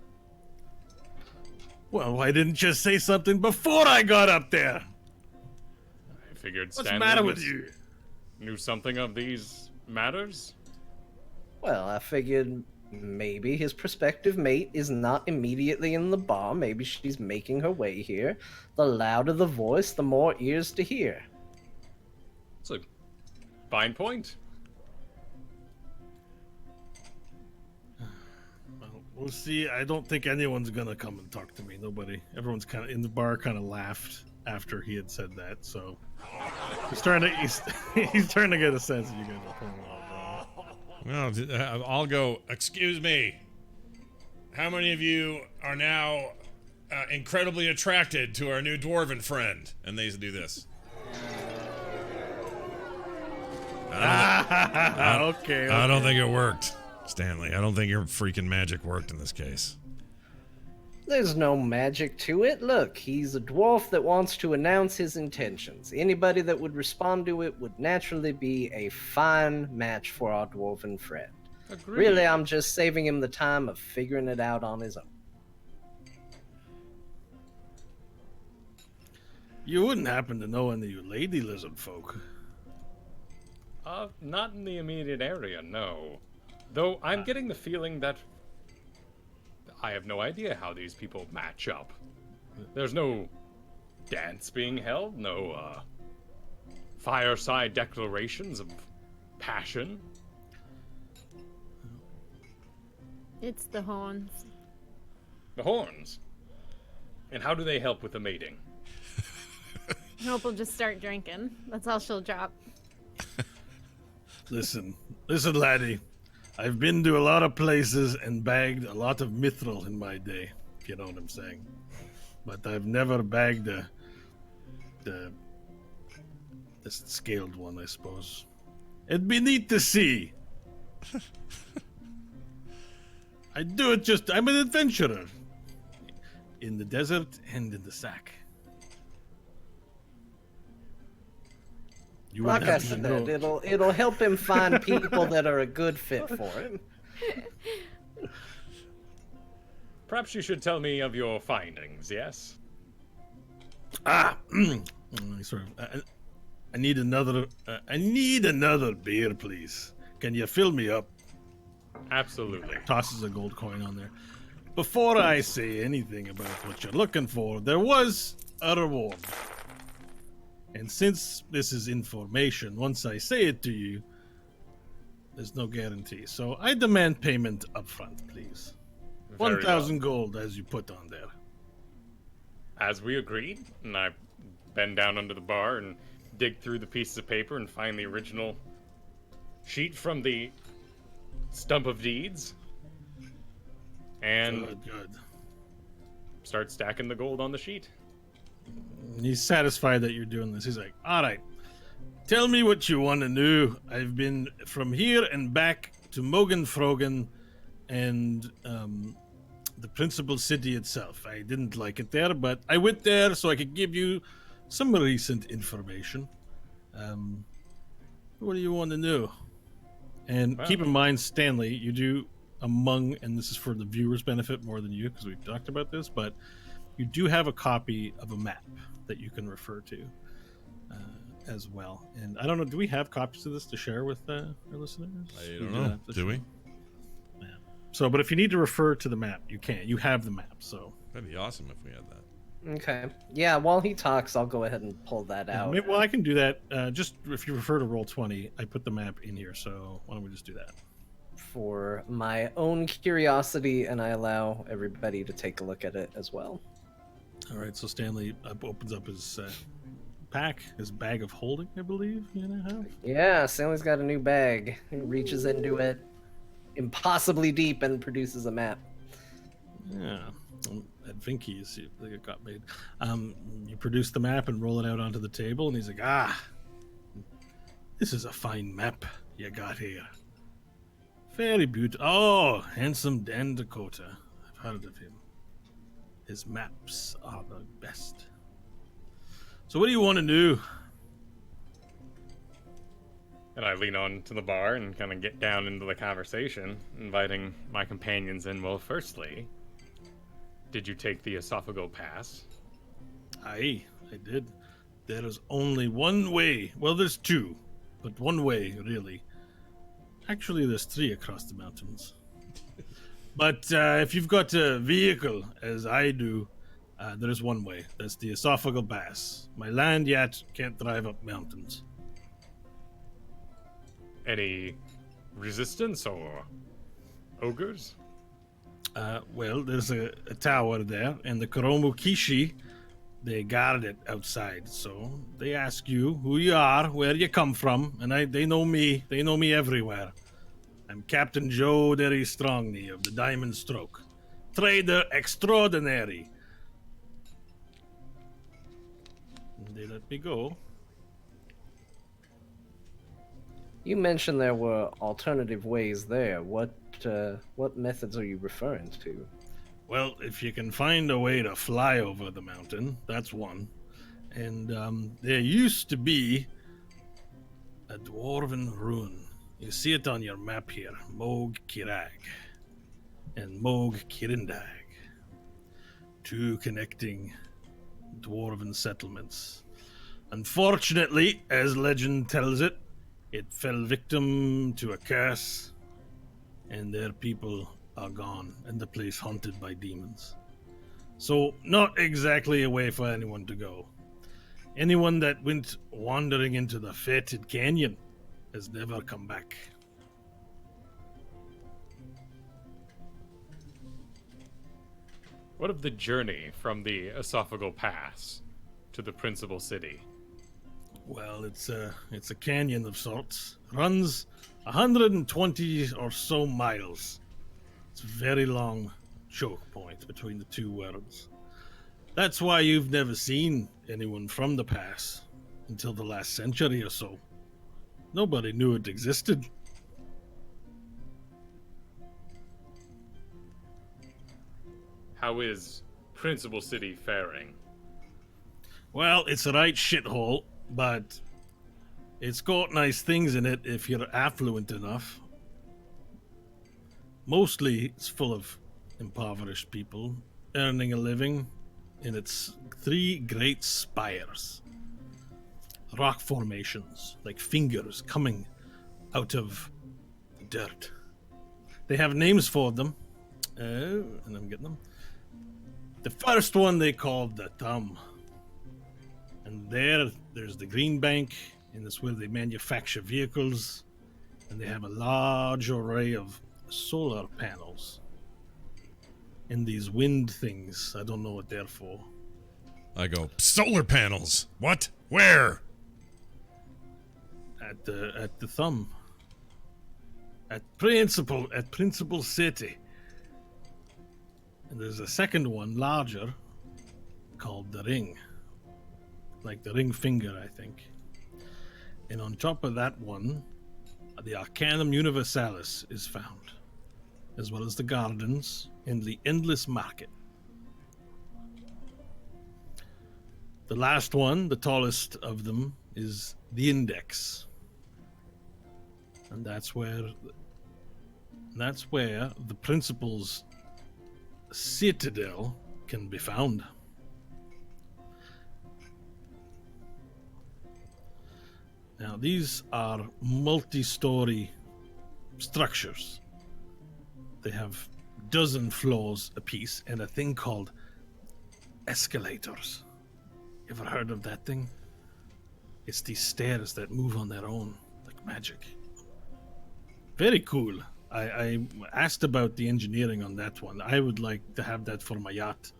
Well, why didn't you say something before I got up there? I figured What's the Stanley matter with you? knew something of these matters. Well, I figured maybe his prospective mate is not immediately in the bar. Maybe she's making her way here. The louder the voice, the more ears to hear. It's a fine point. Well, we'll see. I don't think anyone's gonna come and talk to me. Nobody. Everyone's kind of in the bar, kind of laughed after he had said that. So he's starting to he's starting to get a sense that you guys are pulling off. Well, I'll go. Excuse me. How many of you are now incredibly attracted to our new dwarven friend? And they do this. Okay. I don't think it worked, Stanley. I don't think your freaking magic worked in this case. There's no magic to it. Look, he's a dwarf that wants to announce his intentions. Anybody that would respond to it would naturally be a fine match for our dwarven friend. Agreed. Really, I'm just saving him the time of figuring it out on his own. You wouldn't happen to know any of you lady lizard folk? Not in the immediate area, no. Though I'm getting the feeling that I have no idea how these people match up. There's no dance being held, no fireside declarations of passion. It's the horns. The horns. And how do they help with the mating? Hope will just start drinking. That's all she'll drop. Listen, laddie. I've been to a lot of places and bagged a lot of mithril in my day, if you know what I'm saying. But I've never bagged the scaled one, I suppose. It'd be neat to see. I'm an adventurer. In the desert and in the sack. You Like wouldn't I happen to said, know. it'll help him find people that are a good fit for him. Perhaps you should tell me of your findings, yes? Sorry. I need another. I need another beer, please. Can you fill me up? Absolutely. Tosses a gold coin on there. Before I say anything about what you're looking for, there was a reward. And since this is information, once I say it to you, there's no guarantee. So I demand payment up front, please. Very 1,000 gold, as you put on there. As we agreed, and I bend down under the bar and dig through the pieces of paper and find the original sheet from the Stump of Deeds. And Good. start stacking the gold on the sheet. And he's satisfied that you're doing this. He's like, all right, tell me what you want to know. I've been from here and back to Mogan Frogan and the principal city itself. I didn't like it there, but I went there so I could give you some recent information. What do you want to know? And Well, keep in mind, Stanley, you do among, and this is for the viewers' benefit more than you, because we've talked about this, but you do have a copy of a map that you can refer to as well. And I don't know, do we have copies of this to share with our listeners? I We don't do know. have to Do share. we? Yeah. So, but if you need to refer to the map, you can. You have the map, so. That'd be awesome if we had that. Okay. Yeah, while he talks, I'll go ahead and pull that out. Well, I can do that. Just if you refer to Roll20, I put the map in here, so why don't we just do that? For my own curiosity, and I allow everybody to take a look at it as well. All right, so Stanley opens up his pack, his bag of holding, I believe. You know, Yeah, Stanley's got a new bag. He reaches into it impossibly deep and produces a map. yeah. At Vinky's, it got made. You produce the map and roll it out onto the table, and he's like, this is a fine map you got here. Very beautiful. Oh, handsome Dan Dakota. I've heard of him. His maps are the best. So what do you want to do? And I lean on to the bar and kind of get down into the conversation, inviting my companions in. Well, firstly, did you take the esophageal pass? Aye, I did. There is only one way. Well, there's two, but one way, really. Actually, there's three across the mountains. But if you've got a vehicle, as I do, there's one way. That's the esophageal pass. My land yet can't drive up mountains. Any resistance or ogres? Well, there's a tower there, and the Koromu Kishi, they guard it outside. So they ask you who you are, where you come from, and they know me. They know me everywhere. I'm Captain Joe Derry Strongney of the Diamond Stroke, trader extraordinary. And they let me go. You mentioned there were alternative ways there. What methods are you referring to? Well, if you can find a way to fly over the mountain, that's one. And there used to be a dwarven ruin. You see it on your map here, Moog Kirag and Moog Kirindag. Two connecting dwarven settlements. Unfortunately, as legend tells it, it fell victim to a curse, and their people are gone, and the place haunted by demons. So, not exactly a way for anyone to go. Anyone that went wandering into the fated canyon has never come back. What of the journey from the Esophageal Pass to the principal city? Well, it's a canyon of sorts. Runs 120 or so miles. It's a very long choke point between the two worlds. That's why you've never seen anyone from the pass until the last century or so. Nobody knew it existed. How is Principal City faring? Well, it's a right shithole, but it's got nice things in it if you're affluent enough. Mostly, it's full of impoverished people earning a living in its 3 great spires. Rock formations, like fingers coming out of the dirt. They have names for them, and I'm getting them. The first one they called the Thumb. And there's the Green Bank, and that's where they manufacture vehicles. And they have a large array of solar panels. And these wind things, I don't know what they're for. I go, solar panels. What? Where? At the Thumb. At Principal City. And there's a second one, larger, called the Ring. Like the ring finger, I think. And on top of that one, the Arcanum Universalis is found, as well as the gardens and the Endless Market. The last one, the tallest of them, is the Index. And that's where the Principal's citadel can be found. Now, these are multi-story structures. They have dozen floors apiece and a thing called escalators. You ever heard of that thing? It's these stairs that move on their own, like magic. Very cool. I asked about the engineering on that one. I would like to have that for my yacht.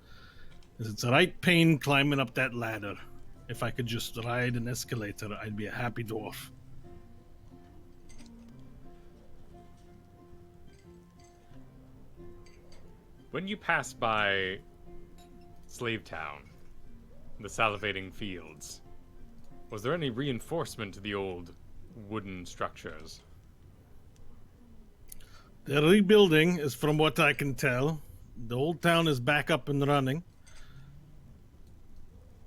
It's a right pain climbing up that ladder. If I could just ride an escalator, I'd be a happy dwarf. When you pass by Slave Town, the salivating fields, was there any reinforcement to the old wooden structures? They're rebuilding, is from what I can tell. The old town is back up and running.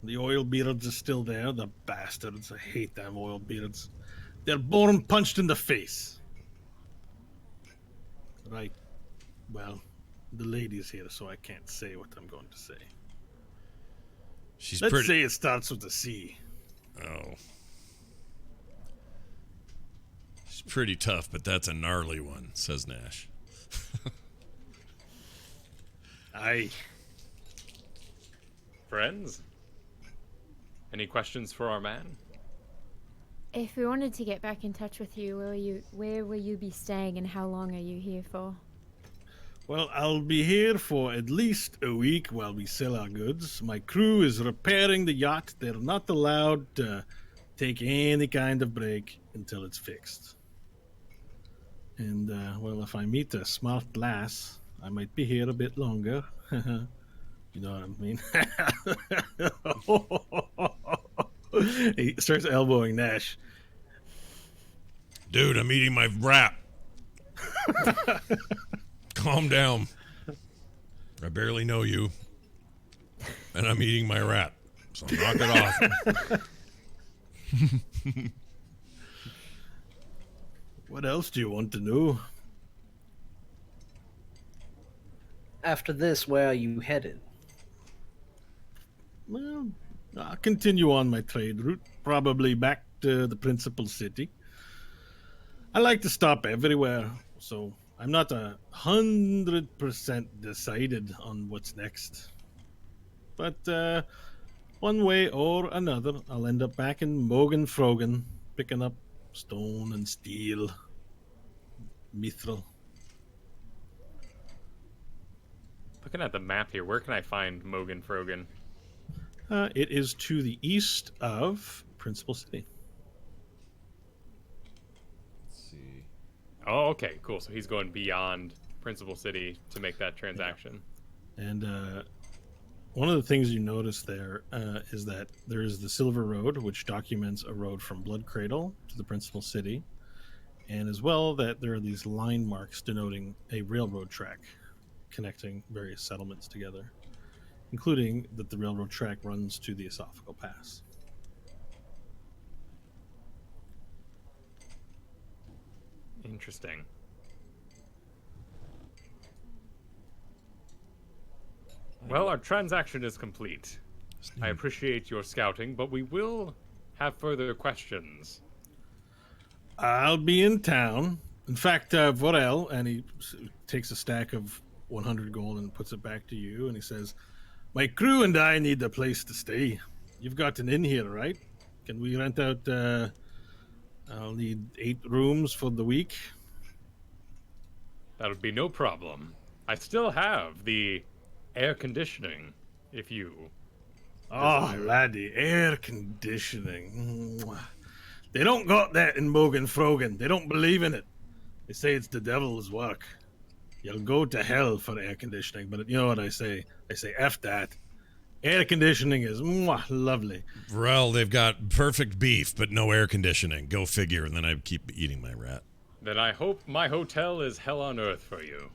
The oil beards are still there, the bastards. I hate them oil beards. They're born punched in the face. Right. Well, the lady's here, so I can't say what I'm going to say. Let's say it starts with a C. Oh. She's pretty tough, but that's a gnarly one, says Nash. Aye. Friends? Any questions for our man? If we wanted to get back in touch with you, where will you be staying and how long are you here for? Well, I'll be here for at least a week while we sell our goods. My crew is repairing the yacht. They're not allowed to take any kind of break until it's fixed. And, well, if I meet a smart lass, I might be here a bit longer. You know what I mean? He starts elbowing Nash. Dude, I'm eating my wrap. Calm down. I barely know you. And I'm eating my wrap. So knock it off. What else do you want to know? After this, where are you headed? Well, I'll continue on my trade route, probably back to the principal city. I like to stop everywhere, so I'm not 100% decided on what's next. But one way or another, I'll end up back in Mogan Frogan, picking up stone and steel, mithril. Looking at the map here, where can I find Mogan Frogan? It is to the east of Principal City. Let's see. Oh, okay, cool. So he's going beyond Principal City to make that transaction. And one of the things you notice there is that there is the Silver Road, which documents a road from Blood Cradle to the Principal City, and as well that there are these line marks denoting a railroad track connecting various settlements together, including that the railroad track runs to the Esophageal Pass. Interesting. Well, our transaction is complete. I appreciate your scouting, but we will have further questions. I'll be in town. In fact, Vorel, and he takes a stack of 100 gold and puts it back to you, and he says, "My crew and I need a place to stay. You've got an inn here, right? Can we rent out? I'll need 8 rooms for the week." That would be no problem. I still have the air conditioning, if you... Oh, laddie, air conditioning. Mwah. They don't got that in Mogan Frogan. They don't believe in it. They say it's the devil's work. You'll go to hell for air conditioning, but you know what I say? I say, F that. Air conditioning is lovely. Well, they've got perfect beef, but no air conditioning. Go figure. And then I keep eating my rat. Then I hope my hotel is hell on earth for you.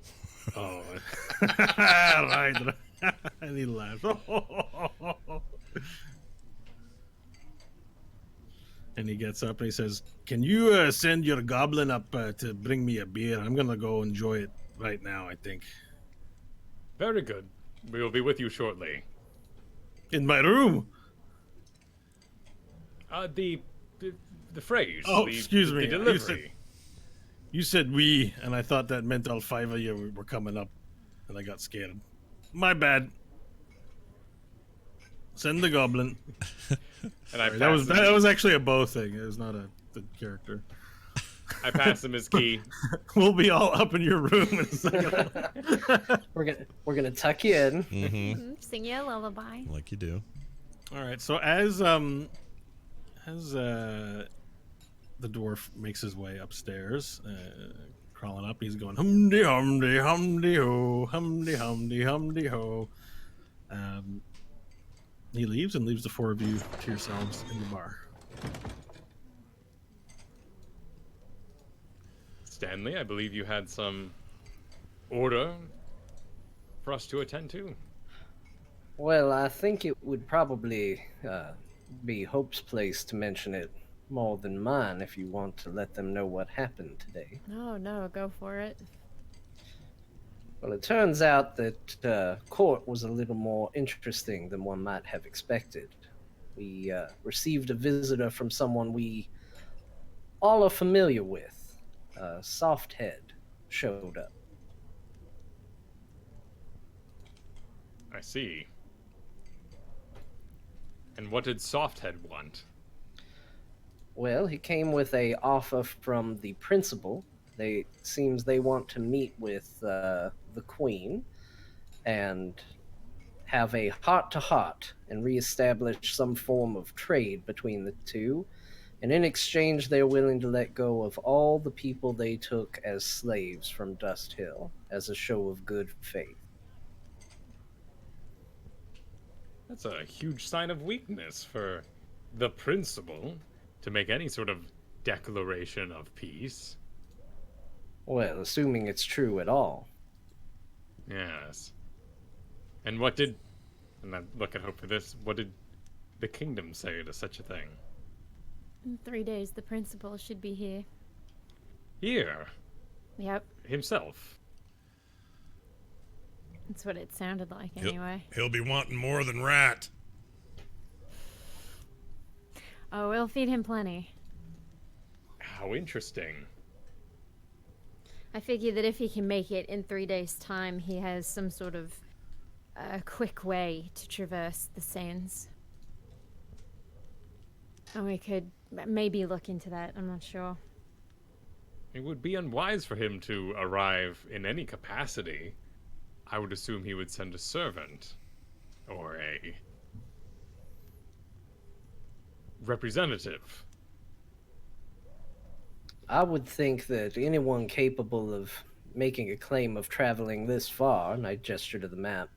Oh, right. And he laughs. And he gets up and he says, "Can you send your goblin up to bring me a beer? I'm going to go enjoy it right now, I think." Very good. We will be with you shortly. In my room. The phrase. Oh, the, excuse me. The delivery. You said we, and I thought that meant all 5 of you were coming up, and I got scared. My bad. Send the goblin. And I That was actually a bow thing. It was not the character. I pass him his key. We'll be all up in your room in a second. We're gonna tuck you in. Mm-hmm. Sing you a lullaby. Like you do. All right. So as the dwarf makes his way upstairs, crawling up, he's going humdy humdy humdy ho, humdy humdy humdy ho. He leaves and leaves the 4 of you to yourselves in the bar. Stanley, I believe you had some order for us to attend to. Well, I think it would probably be Hope's place to mention it more than mine if you want to let them know what happened today. No, go for it. Well, it turns out that court was a little more interesting than one might have expected. We received a visitor from someone we all are familiar with. Softhead showed up. I see. And what did Softhead want? Well, he came with a offer from the principal. Seems they want to meet with the queen and have a heart-to-heart and reestablish some form of trade between the two. And in exchange, they're willing to let go of all the people they took as slaves from Dust Hill as a show of good faith. That's a huge sign of weakness for the principal to make any sort of declaration of peace. Well, assuming it's true at all. Yes. And what did... And I look at Hope for this. What did the kingdom say to such a thing? In 3 days, the principal should be here. Here. Yep, Himself. that's what it sounded like anyway. He'll be wanting more than rat. Oh, we'll feed him plenty. How interesting. I figure that if he can make it in 3 days' time, he has some sort of a quick way to traverse the sands. And we could maybe look into that, I'm not sure. It would be unwise for him to arrive in any capacity. I would assume he would send a servant or a representative. I would think that anyone capable of making a claim of traveling this far, and I gesture to the map,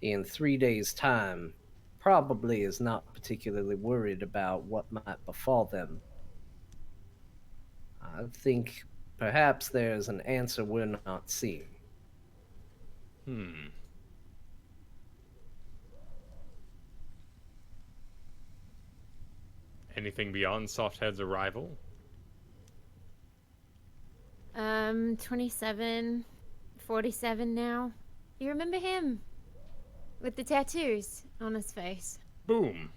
in 3 days' time, probably is not particularly worried about what might befall them. I think perhaps there's an answer we're not seeing. Anything beyond Softhead's arrival? 27, 47 now. You remember him? With the tattoos on his face. Boom.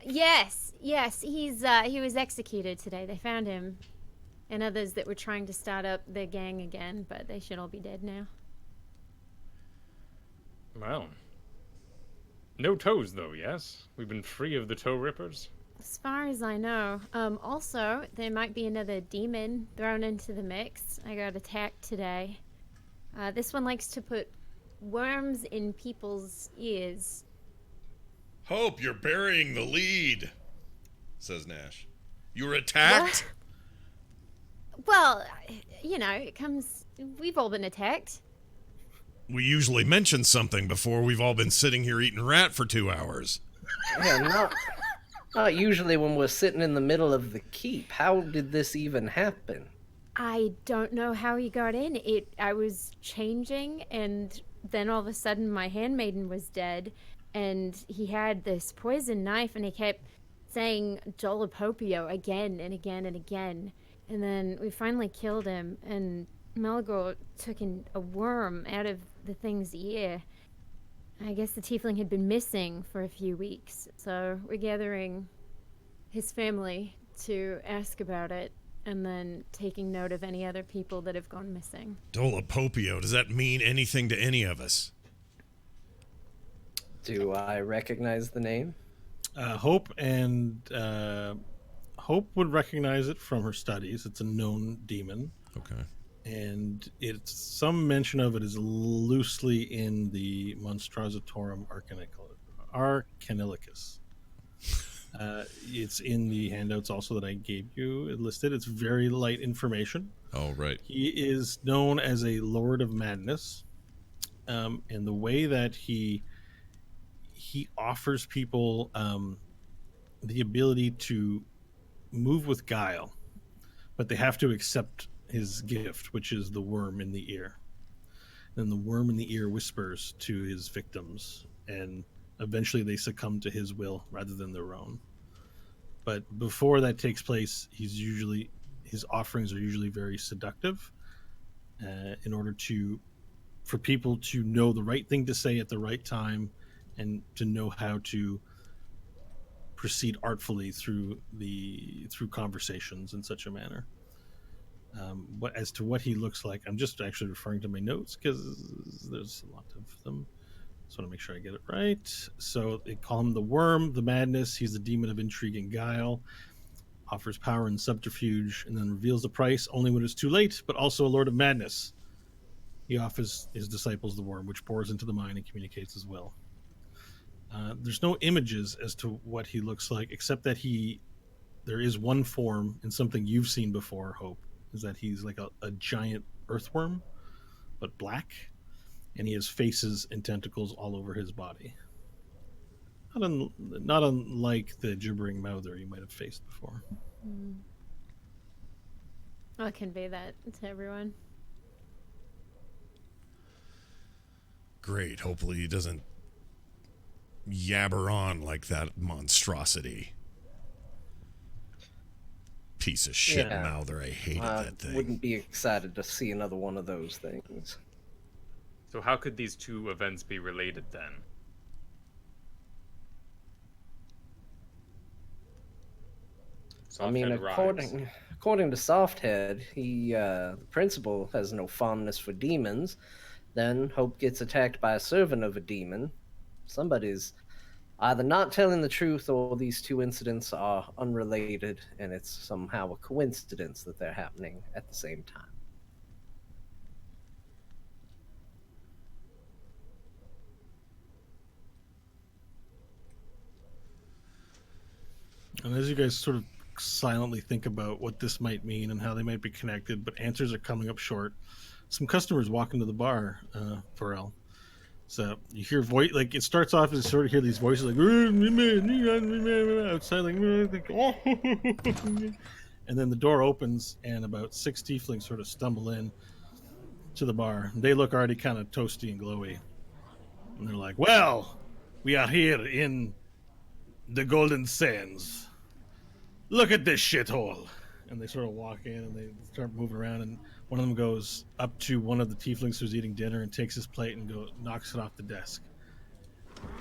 Yes, he was executed today. They found him. And others that were trying to start up their gang again, but they should all be dead now. Well. No toes, though, yes? We've been free of the toe rippers? As far as I know. Also, there might be another demon thrown into the mix. I got attacked today. This one likes to put worms in people's ears. Hope, you're burying the lead, says Nash. You were attacked? Well, you know, it comes... We've all been attacked. We usually mention something before we've all been sitting here eating rat for 2 hours. Yeah, not usually when we're sitting in the middle of the keep. How did this even happen? I don't know how he got in. I was changing, and then all of a sudden my handmaiden was dead, and he had this poison knife, and he kept saying Dolopopio again and again and again. And then we finally killed him, and Melgor took a worm out of the thing's ear. I guess the tiefling had been missing for a few weeks, so we're gathering his family to ask about it, and then taking note of any other people that have gone missing. Dolopopio, does that mean anything to any of us? Do I recognize the name? Hope would recognize it from her studies. It's a known demon. Okay. And it's some mention of it is loosely in the Monstrositorum Arcanilicus. It's in the handouts also that I gave you. It listed. It's very light information. Oh, right. He is known as a Lord of Madness, and the way that he offers people the ability to move with guile, but they have to accept his gift, which is the worm in the ear. Then the worm in the ear whispers to his victims, and eventually they succumb to his will rather than their own. But before that takes place, his offerings are usually very seductive, in order for people to know the right thing to say at the right time, and to know how to proceed artfully through conversations in such a manner. As to what he looks like, I'm just actually referring to my notes because there's a lot of them. Just want to make sure I get it right. So they call him the Worm, the Madness. He's the demon of intrigue and guile. Offers power and subterfuge, and then reveals the price only when it's too late, but also a Lord of Madness. He offers his disciples the worm, which pours into the mind and communicates his will. There's no images as to what he looks like, except that there is one form, and something you've seen before, Hope, is that he's like a giant earthworm, but black, and he has faces and tentacles all over his body. Not unlike the gibbering mouther you might have faced before. I'll convey that to everyone. Great. Hopefully he doesn't yabber on like that monstrosity. Piece of shit mouther. I hated that thing. Wouldn't be excited to see another one of those things. So how could these two events be related then? I mean, according to Softhead, the principal has no fondness for demons, Then Hope gets attacked by a servant of a demon. Somebody's either not telling the truth or these two incidents are unrelated and it's somehow a coincidence that they're happening at the same time. And as you guys sort of silently think about what this might mean and how they might be connected, but answers are coming up short, some customers walk into the bar, Pharrell. So you hear voice, like it starts off as you sort of hear these voices like outside, like, and then the door opens and about 6 tieflings sort of stumble in to the bar. They look already kind of toasty and glowy, and they're like, "Well, we are here in the Golden Sands. Look at this shithole." And they sort of walk in and they start moving around, and one of them goes up to one of the tieflings who's eating dinner and takes his plate and knocks it off the desk.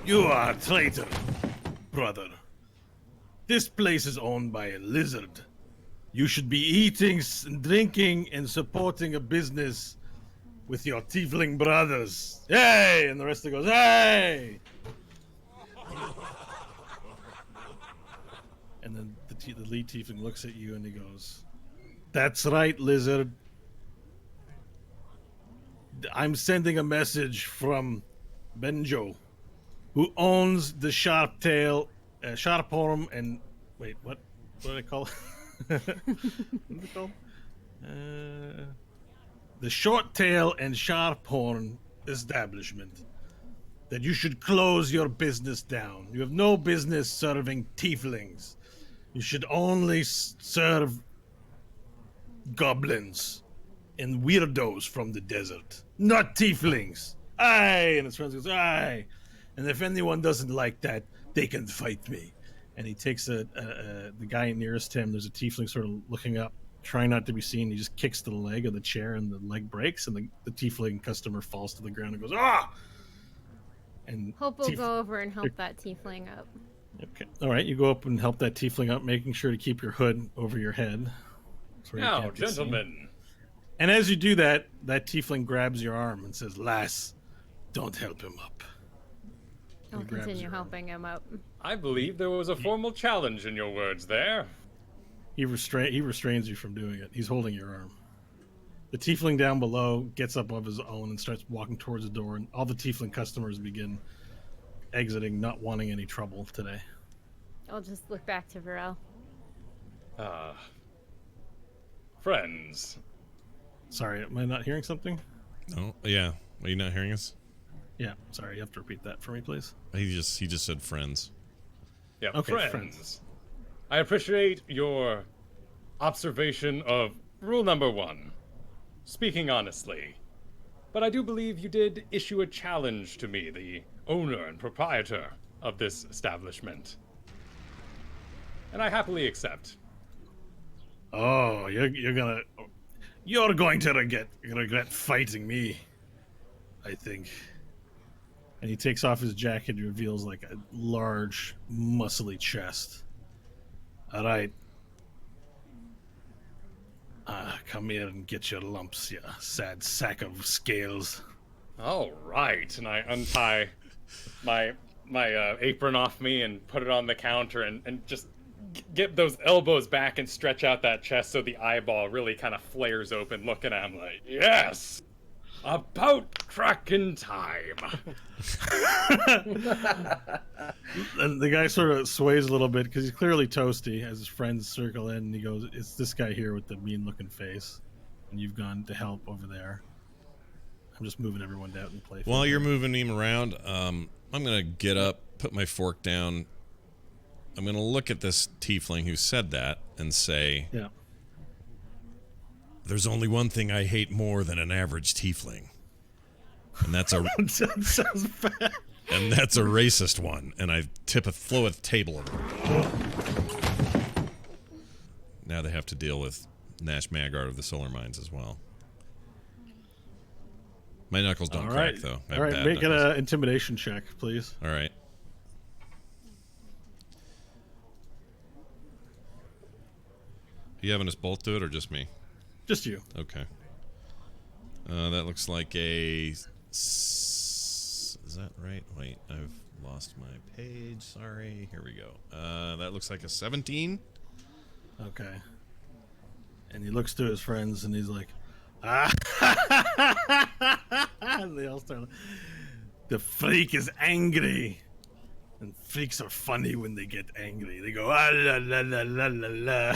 "You are a traitor, brother. This place is owned by a lizard. You should be eating, drinking, and supporting a business with your tiefling brothers. Hey!" And the rest of them goes, "Hey!" And then the lead tiefling looks at you and he goes, "That's right, lizard. I'm sending a message from Benjo, who owns the Sharphorn and... Wait, what? What do they call it? What's it called? The Shorttail and Sharphorn establishment. That you should close your business down. You have no business serving tieflings. You should only serve goblins and weirdos from the desert, not tieflings. Aye!" And his friend goes, "Aye! And if anyone doesn't like that, they can fight me." And he takes the guy nearest him. There's a tiefling sort of looking up, trying not to be seen. He just kicks the leg of the chair, and the leg breaks, and the tiefling customer falls to the ground and goes, "Ah!" And Hope will go over and help that tiefling up. Okay. All right. You go up and help that tiefling up, making sure to keep your hood over your head. Now, gentlemen. And as you do that, that tiefling grabs your arm and says, "Lass, don't help him up." I'll continue helping him up. I believe there was a formal challenge in your words there. He restrains you from doing it. He's holding your arm. The tiefling down below gets up of his own and starts walking towards the door, and all the tiefling customers begin exiting, not wanting any trouble today. I'll just look back to Varel. Friends. Sorry, am I not hearing something? Oh, yeah. Are you not hearing us? Yeah, sorry. You have to repeat that for me, please. He just said friends. Yeah, Okay, friends. I appreciate your observation of rule number 1. Speaking honestly. But I do believe you did issue a challenge to me, the owner and proprietor of this establishment. And I happily accept. Oh, you're going to regret fighting me, I think. And he takes off his jacket and reveals like a large, muscly chest. All right. Come here and get your lumps, you sad sack of scales. All right, and I untie my apron off me and put it on the counter and just get those elbows back and stretch out that chest so the eyeball really kind of flares open, looking at him like, yes, about cracking time. And the guy sort of sways a little bit because he's clearly toasty as his friends circle in, and he goes, "It's this guy here with the mean-looking face, and you've gone to help over there." I'm just moving everyone down and play. While you're moving him around, I'm gonna get up, put my fork down. I'm gonna look at this tiefling who said that and say, "Yeah, there's only one thing I hate more than an average tiefling, and that's a that sounds bad." and that's a racist one." And I throw a table over. Now they have to deal with Nash Magard of the Solar Mines as well. My knuckles don't crack, though. I have All right, bad make it knuckles. an intimidation check, please. All right. Are you having us both do it, or just me? Just you. Okay. That looks like a Is that right? Wait, I've lost my page. Sorry. Here we go. That looks like a 17. Okay. And he looks to his friends and he's like, ah. And they all start. The freak is angry. And freaks are funny when they get angry. They go, ah, la, la, la, la, la, la.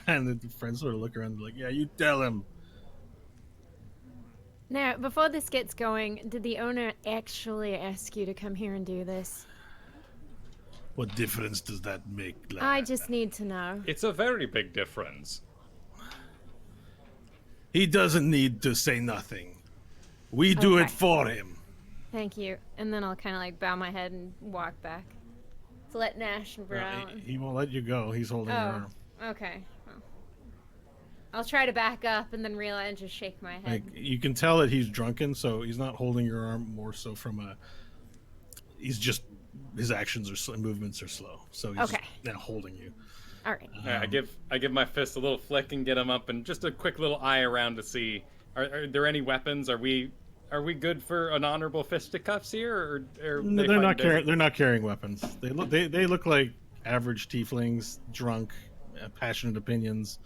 And the friends sort of look around and be like, yeah, you tell him. Now, before this gets going, did the owner actually ask you to come here and do this? What difference does that make, lad? I just need to know. It's a very big difference. He doesn't need to say nothing. We do Okay. it for him. Thank you. And then I'll kind of like bow my head and walk back. To let Nash and Brown. He won't let you go. He's holding your Oh, arm. okay. Well, I'll try to back up and then realize and just shake my head. Like, you can tell that he's drunken, so he's not holding your arm more so from a. He's just his actions are slow, movements are slow, so he's Okay. just now holding you. All right. Yeah, I give my fist a little flick and get him up, and just a quick little eye around to see are there any weapons? Are we good for an honorable fisticuffs here, or No, they're not carrying. They're not carrying weapons. They look like average tieflings, drunk, passionate opinions,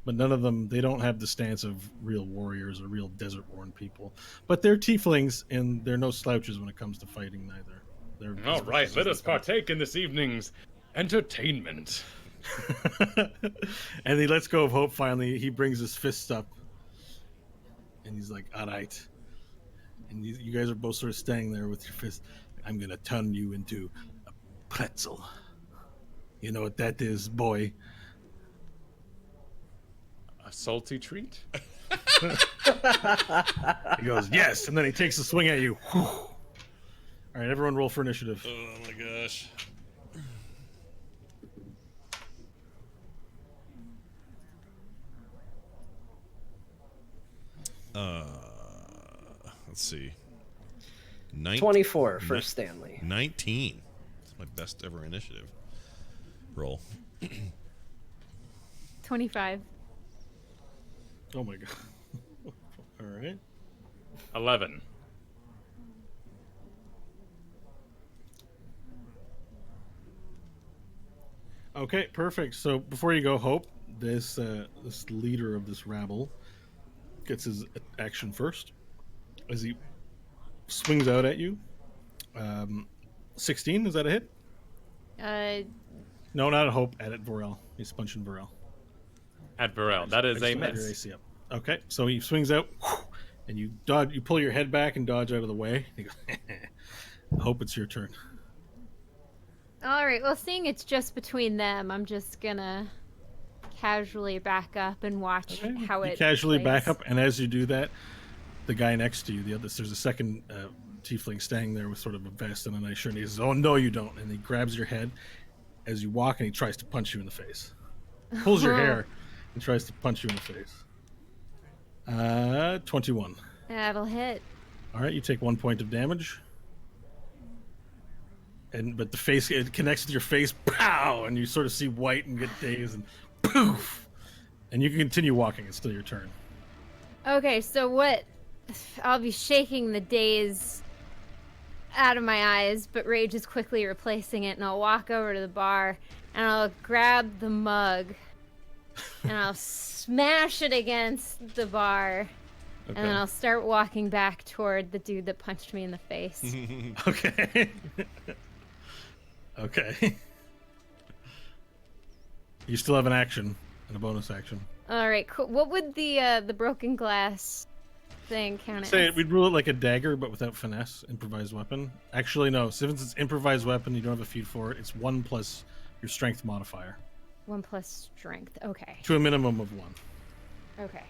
but none of them. They don't have the stance of real warriors or real desert-born people. But they're tieflings, and they're no slouches when it comes to fighting. Neither. They're All right, let us partake in this evening's entertainment. And he lets go of Hope finally. He brings his fists up. And he's like, all right. And you guys are both sort of standing there with your fist. I'm going to turn you into a pretzel. You know what that is, boy? A salty treat? He goes, yes. And then he takes a swing at you. All right, everyone roll for initiative. Oh my gosh. Let's see. 24 for Stanley. 19. It's my best ever initiative roll. 25. Oh, my God. All right. 11. Okay, perfect. So before you go, Hope, this leader of this rabble gets his action first as he swings out at you. 16, is that a hit? No, not a Hope. At Vorel. He's punching Vorel. At Burrell. That is a Extra your miss. AC up. Okay, so he swings out, and you dodge. You pull your head back and dodge out of the way. He goes, Hope, it's your turn. All right. Well, seeing it's just between them, I'm just gonna casually back up and watch how You it casually back plays. up, and as you do that, the guy next to you, there's a second tiefling standing there with sort of a vest and a nice shirt. And he says, "Oh no, you don't!" And he grabs your head as you walk, and he tries to punch you in the face. Pulls your hair and tries to punch you in the face. 21. That'll hit. All right, you take 1 point of damage. But the face, it connects with your face, pow, and you sort of see white and get dazed, and poof, and you can continue walking. It's still your turn. Okay, so what? I'll be shaking the daze out of my eyes, but rage is quickly replacing it, and I'll walk over to the bar, and I'll grab the mug, and I'll smash it against the bar, and then I'll start walking back toward the dude that punched me in the face. Okay. Okay. You still have an action and a bonus action. All right, cool. What would the broken glass thing count Say as? we'd rule it like a dagger, but without finesse. Improvised weapon. Actually, no. Since it's improvised weapon, you don't have a feat for it. It's 1 plus your strength modifier 1 plus strength. Okay. to a minimum of 1. Okay.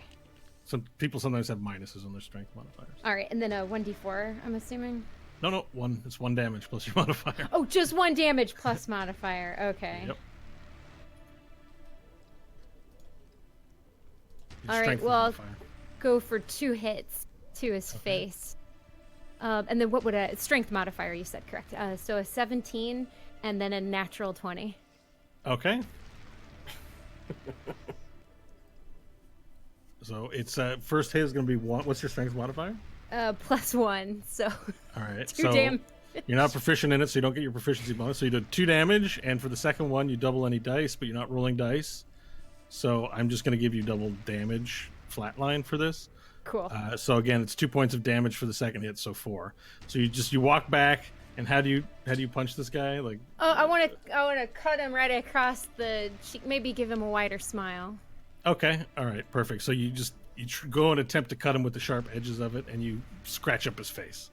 Some people sometimes have minuses on their strength modifiers. All right, and then a 1d4, I'm assuming. No, 1. It's 1 damage plus your modifier. Oh, just 1 damage plus modifier. Okay. Yep. Your All right, strength well, modifier. go for 2 hits to his face. And then what would a strength modifier you said, correct? So a 17 and then a natural 20. Okay. So it's first hit is going to be 1. What's your strength modifier? +1, so All right. 2 so damage. you're not proficient in it, so you don't get your proficiency bonus. So you did 2 damage, and for the second one, you double any dice, but you're not rolling dice. So I'm just going to give you double damage flatline for this. Cool. So again, it's 2 points of damage for the second hit, so 4. So you walk back, and how do you punch this guy? Like, Oh, I want to cut him right across the cheek. Maybe give him a wider smile. okay, all right, perfect. So you go and attempt to cut him with the sharp edges of it, and you scratch up his face.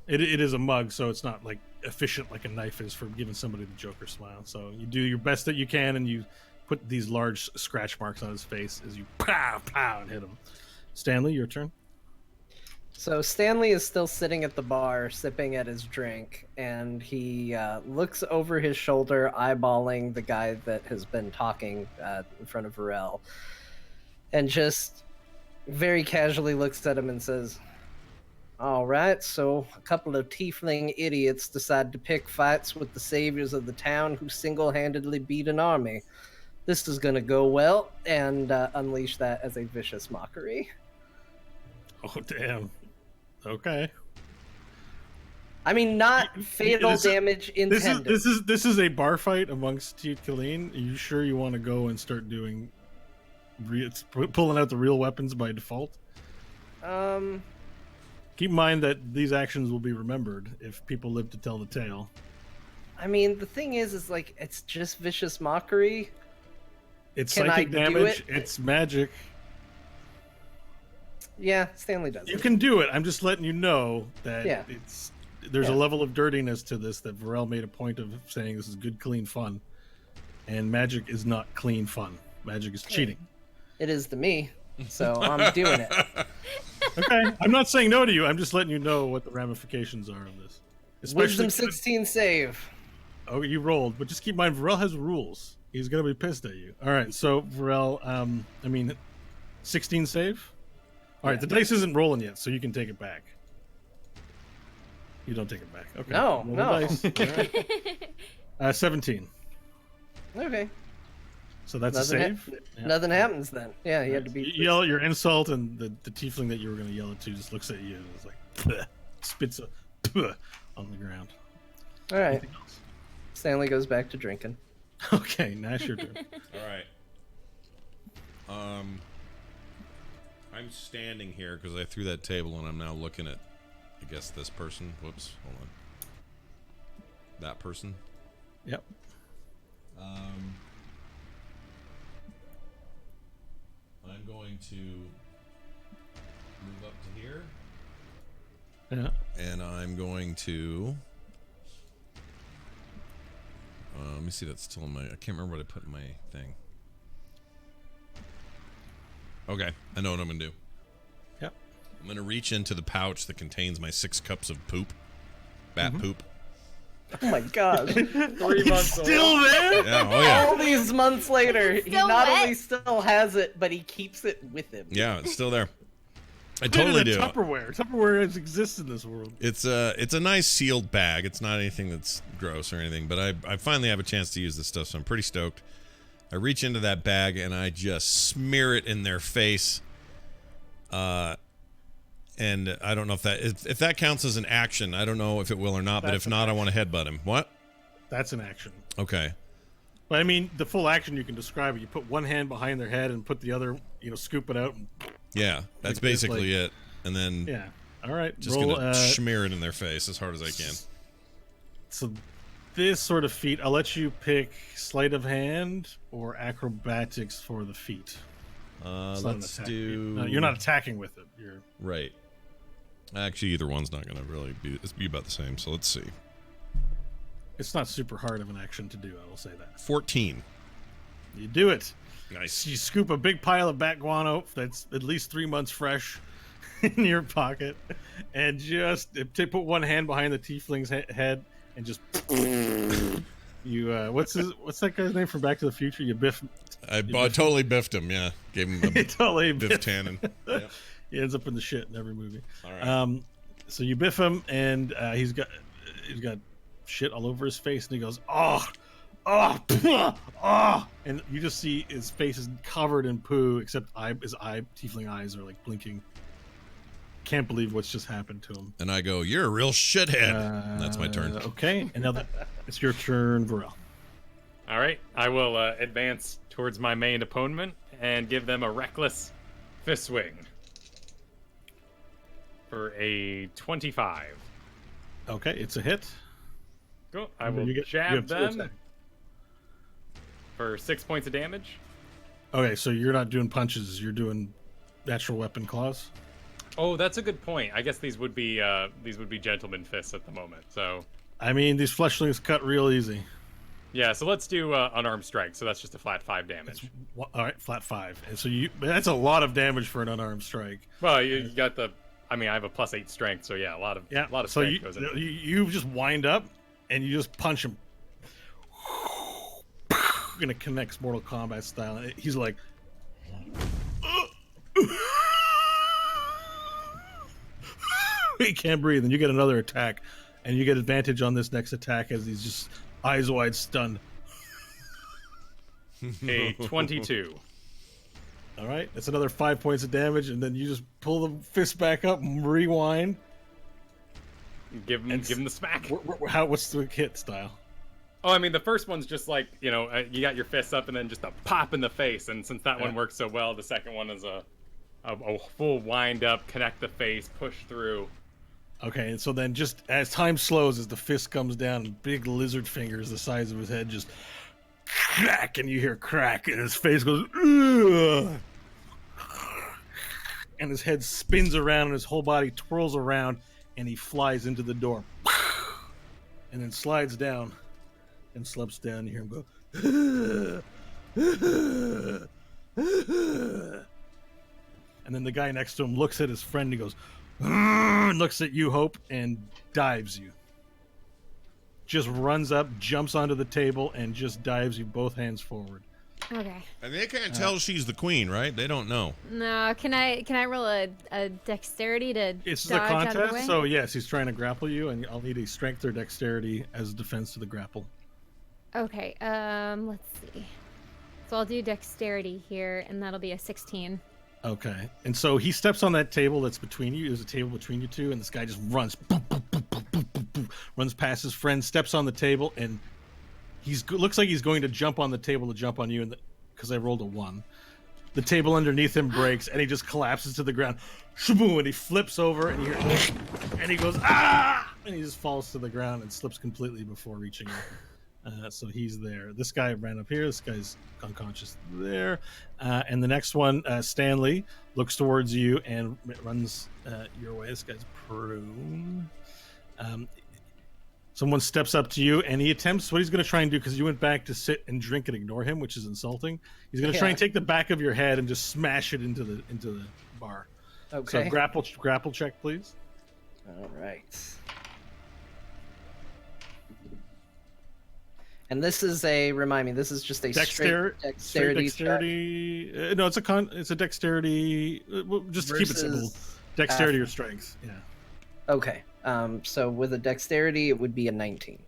It is a mug, so it's not like efficient like a knife is for giving somebody the Joker smile. So you do your best that you can, and you put these large scratch marks on his face as you pow pow and hit him. Stanley, your turn. So Stanley is still sitting at the bar, sipping at his drink, and he looks over his shoulder, eyeballing the guy that has been talking in front of Varel, and just very casually looks at him and says, "All right, so a couple of tiefling idiots decide to pick fights with the saviors of the town who single-handedly beat an army. This is gonna go well," and unleash that as a vicious mockery. Oh damn. Okay. I mean, not fatal this is- damage intended. This is a bar fight amongst Teat Kaleen. Are you sure you want to go and start doing pulling out the real weapons by default? Keep in mind that these actions will be remembered if people live to tell the tale. I mean, the thing is like, it's just vicious mockery. It's Can psychic I do damage. it? It's magic. Yeah, Stanley does You it. can do it. I'm just letting you know that Yeah. there's a Yeah. level of dirtiness to this that Varel made a point of saying this is good, clean fun. And magic is not clean fun. Magic is cheating. It is to me, so I'm doing it. Okay. I'm not saying no to you. I'm just letting you know what the ramifications are of this. Wisdom 16 save. Oh, you rolled, but just keep in mind Varel has rules. He's gonna be pissed at you. All right, so Varel, 16 save. All right, the dice isn't rolling yet, so you can take it back. You don't take it back. Okay. No, Roll no. the dice. All right. 17. Okay. So that's Nothing, a save. Yeah. Nothing happens then. Yeah, he had to be. You yell your insult, and the tiefling that you were going to yell it to just looks at you and is like, "Bleh," spits a "Bleh" on the ground. All right. Anything else? Stanley goes back to drinking. Okay, Nash, your turn. All right. I'm standing here because I threw that table, and I'm now looking at, I guess, this person. Whoops, hold on. That person. Yep. I'm going to move up to here, Yeah. and I'm going to. Let me see. That's still in my. I can't remember what I put in my thing. Okay, I know what I'm gonna do. Yep. I'm gonna reach into the pouch that contains my 6 cups of poop, bat poop. Oh my gosh. 3 months Still old. there? Yeah, oh yeah, All these months later, he Still not wet? only still has it, but he keeps it with him. yeah. It's still there. I Put it totally in do. Tupperware. Tupperware exists in this world. It's a nice sealed bag. It's not anything that's gross or anything, but I finally have a chance to use this stuff, so I'm pretty stoked. I reach into that bag and I just smear it in their face. And I don't know if that counts as an action. I don't know if it will or not, but That's if an not, I want to headbutt him. What? That's an action. Okay. But I mean, the full action you can describe it. You put one hand behind their head and put the other, scoop it out. And, Yeah, that's Like this, basically it. And then yeah. All right. just roll, gonna smear it in their face as hard as I can. So this sort of feat, I'll let you pick sleight of hand or acrobatics for the feat. It's not an Let's attack do. feat. No, you're not attacking with it. You're Right. Actually, either one's not gonna really be about the same. So let's see. It's not super hard of an action to do. I will say that. 14. You do it. Nice. You scoop a big pile of bat guano that's at least 3 months fresh in your pocket, and just put one hand behind the tiefling's head and just you. What's that guy's name from Back to the Future? You biff. I totally biffed him. Yeah, gave him the Totally biff biff. Tannen. Yep. He ends up in the shit in every movie. All right. So you biff him, and he's got shit all over his face, and he goes, oh, and you just see his face is covered in poo, except his tiefling eyes are like blinking. can't believe what's just happened to him. And I go, "You're a real shithead." That's my turn. Okay, and now it's your turn, Varel. All right, I will advance towards my main opponent and give them a reckless fist swing for a 25. Okay, it's a hit. Cool. I And then will you jab have two them attacks. for 6 points of damage. Okay, so you're not doing punches; you're doing natural weapon claws. Oh, that's a good point. I guess these would be gentleman fists at the moment. So I mean, these fleshlings cut real easy. yeah, so let's do unarmed strike. So that's just a flat 5 damage. All right, flat 5. And so that's a lot of damage for an unarmed strike. Well, you got the. I mean, I have a +8 strength, so yeah, a lot of So strength goes into it. you just wind up and you just punch him. And it connects Mortal Kombat style. And he's like, he can't breathe. And you get another attack, and you get advantage on this next attack as he's just eyes wide stunned. A 22. All right, that's another 5 points of damage, and then you just pull the fist back up and rewind. Give him the smack. What's the hit style? Oh, I mean, the first one's just like, you got your fists up and then just a pop in the face. And since that one works so well, the second one is a full wind up, connect the face, push through. Okay, and so then just as time slows, as the fist comes down, big lizard fingers the size of his head just crack, and you hear crack, and his face goes, ugh, and his head spins around, and his whole body twirls around, and he flies into the door, and then slides down, and slips down. You hear him go, and then the guy next to him looks at his friend, and he goes, looks at you, Hope, and dives you. Just runs up, jumps onto the table, and just dives you both hands forward. Okay. And they can't tell she's the queen, right? They don't know. No, can I roll a dexterity to It's dodge a out of the contest, way? so yes, he's trying to grapple you, and I'll need a strength or dexterity as a defense to the grapple. Okay, let's see. So I'll do dexterity here, and that'll be a 16. Okay, and so he steps on that table that's between you. There's a table between you two, and this guy just runs, boop, boop, boop, boop, boop, boop, boop, runs past his friend, steps on the table, and looks like he's going to jump on the table to jump on you, and because I rolled a 1. The table underneath him breaks, and he just collapses to the ground. Shaboom, and he flips over, and he goes, ah! And he just falls to the ground and slips completely before reaching you. So he's there. This guy ran up here. This guy's unconscious there. And the next one, Stanley, looks towards you and runs your way. This guy's prone. Someone steps up to you, and he attempts what he's going to try and do, because you went back to sit and drink and ignore him, which is insulting. He's going to try and take the back of your head and just smash it into the bar. Okay. So grapple check, please. All right. And this is remind me, this is just a straight dexterity check? No, it's a dexterity. Just to keep it simple, dexterity or strength. Yeah. Okay. So with a dexterity, it would be a 19.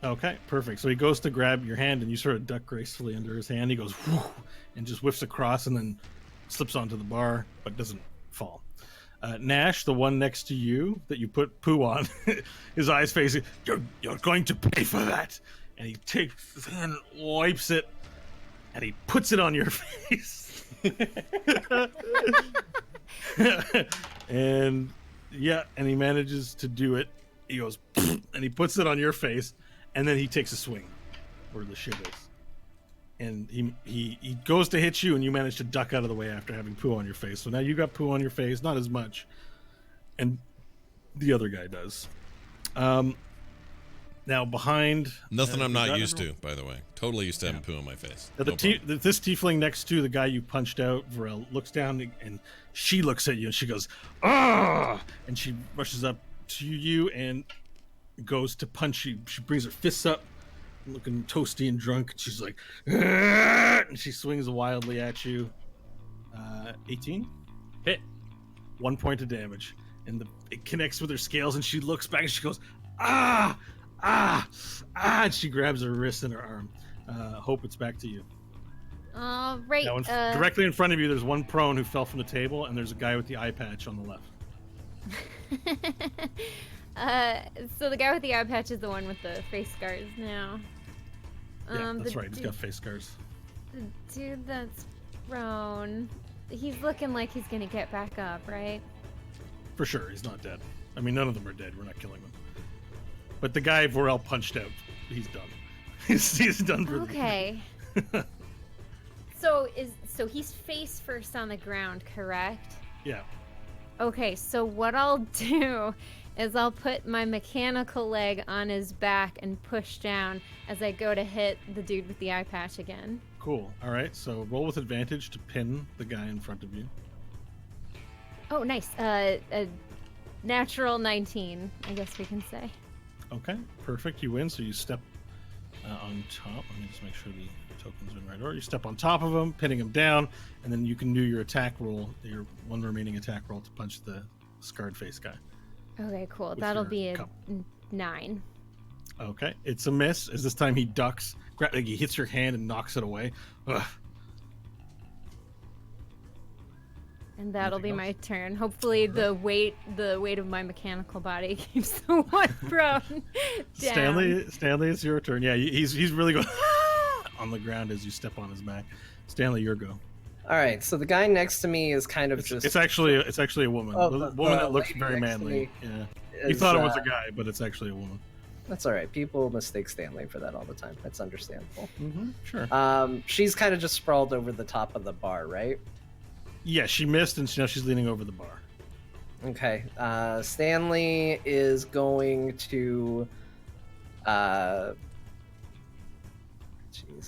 Okay, perfect. So he goes to grab your hand, and you sort of duck gracefully under his hand. He goes, whoo, and just whiffs across, and then slips onto the bar, but doesn't fall. Nash, the one next to you that you put poo on, his eyes facing, you're going to pay for that. And he takes his hand, wipes it, and he puts it on your face. and he manages to do it. He goes, and he puts it on your face, and then he takes a swing where the shit is. And he goes to hit you, and you manage to duck out of the way after having poo on your face. So now you got poo on your face, not as much, and the other guy does. Now behind nothing I'm not used to, by the way. Totally used to having poo on my face. Now this tiefling next to the guy you punched out, Varel, looks down, and she looks at you, and she goes, ah! And she rushes up to you and goes to punch you. She brings her fists up, looking toasty and drunk. And she's like, ah! And she swings wildly at you. 18? Hit. 1 point of damage. And it connects with her scales, and she looks back, and she goes, ah! Ah! Ah! And she grabs her wrist and her arm. Hope, it's back to you. All right. Now, directly in front of you, there's one prone who fell from the table, and there's a guy with the eye patch on the left. So the guy with the eye patch is the one with the face scars now. Yeah, that's the right. He's got face scars. The dude that's prone, he's looking like he's gonna get back up, right? For sure, he's not dead. I mean, none of them are dead. We're not killing them. But the guy Vorel punched out, he's done. he's done for Okay. So he's face first on the ground, correct? Yeah. Okay, so what I'll do is I'll put my mechanical leg on his back and push down as I go to hit the dude with the eye patch again. Cool. All right. So roll with advantage to pin the guy in front of you. Oh, nice. A natural 19, I guess we can say. Okay. Perfect. You win. So you step on top. Let me just make sure the tokens are in right order. You step on top of him, pinning him down, and then you can do your attack roll, your one remaining attack roll to punch the scarred face guy. Okay, cool. With That'll your be a cup. 9. Okay. It's a miss. As this time he ducks, like he hits your hand and knocks it away. Ugh. And that'll be Anything my else? turn. Hopefully the weight of my mechanical body keeps the one prone down. Stanley, it's your turn. Yeah, he's really going on the ground as you step on his back. Stanley, your go. All right, so the guy next to me is kind of just. It's actually a woman. Oh, The the woman that looks lady very next to manly. me Yeah. You is, thought it was a guy, but it's actually a woman. That's all right. People mistake Stanley for that all the time. That's understandable. Mm-hmm. Sure. She's kind of just sprawled over the top of the bar, right? Yeah, she missed, and now she's leaning over the bar. Okay. Stanley is going to. Jeez,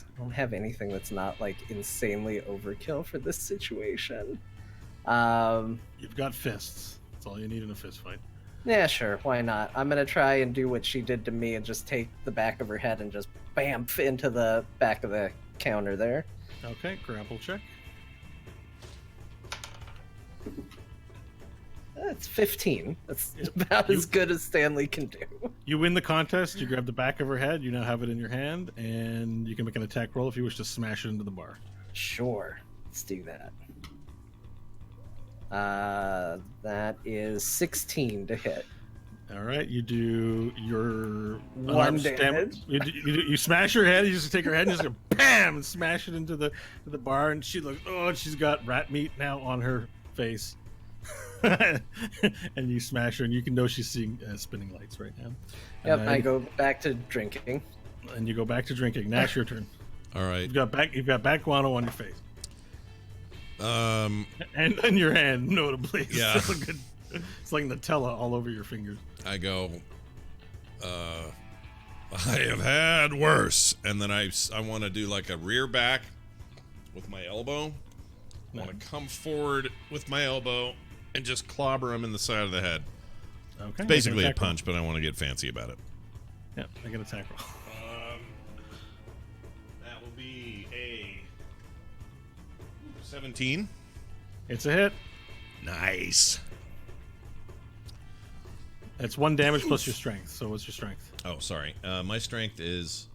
I don't have anything that's not like insanely overkill for this situation. You've got fists. That's all you need in a fist fight. Yeah, sure. Why not? I'm gonna try and do what she did to me and just take the back of her head and just bam into the back of the counter there. Okay, grapple check. That's 15. That's about as good as Stanley can do. You win the contest. You grab the back of her head. You now have it in your hand, and you can make an attack roll if you wish to smash it into the bar. Sure. Let's do that. That is 16 to hit. All right, you do your One unarmed damage. You smash her head. You just take her head and just go bam and smash it into the bar. And she looks, oh, she's got rat meat now on her face. And you smash her, and you can know she's seeing spinning lights right now. Yep, I go back to drinking. And you go back to drinking. Nash, your turn. All right. You've got back guano on your face and on your hand, notably. Yeah. It's, still good. It's like Nutella all over your fingers. I go, I have had worse. And then I want to do like a rear back with my elbow. I want to come forward with my elbow and just clobber him in the side of the head. Okay. Basically a make an attack punch, but I want to get fancy about it. roll. Yeah, make an attack roll. That will be a 17. It's a hit. Nice. It's 1 damage plus your strength. So what's your strength? Oh, sorry. My strength is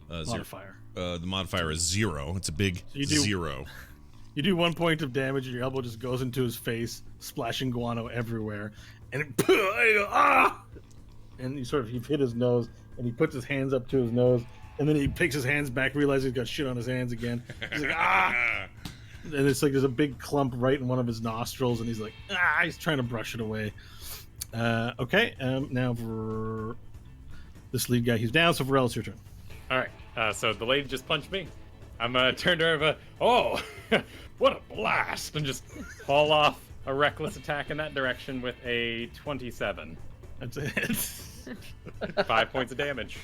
0. Modifier. The modifier is 0. It's a big you do- 0. You do 1 point of damage, and your elbow just goes into his face, splashing guano everywhere. And and you go, ah! And you've hit his nose, and he puts his hands up to his nose, and then he picks his hands back, realizes he's got shit on his hands again. He's like, ah! And it's like there's a big clump right in one of his nostrils, and he's like, ah! He's trying to brush it away. Okay, now for this lead guy, he's down. So Varel, it's your turn. All right. So the lady just punched me. I'm gonna turn to her and oh, what a blast! And just haul off a reckless attack in that direction with a 27. That's it. 5 points of damage.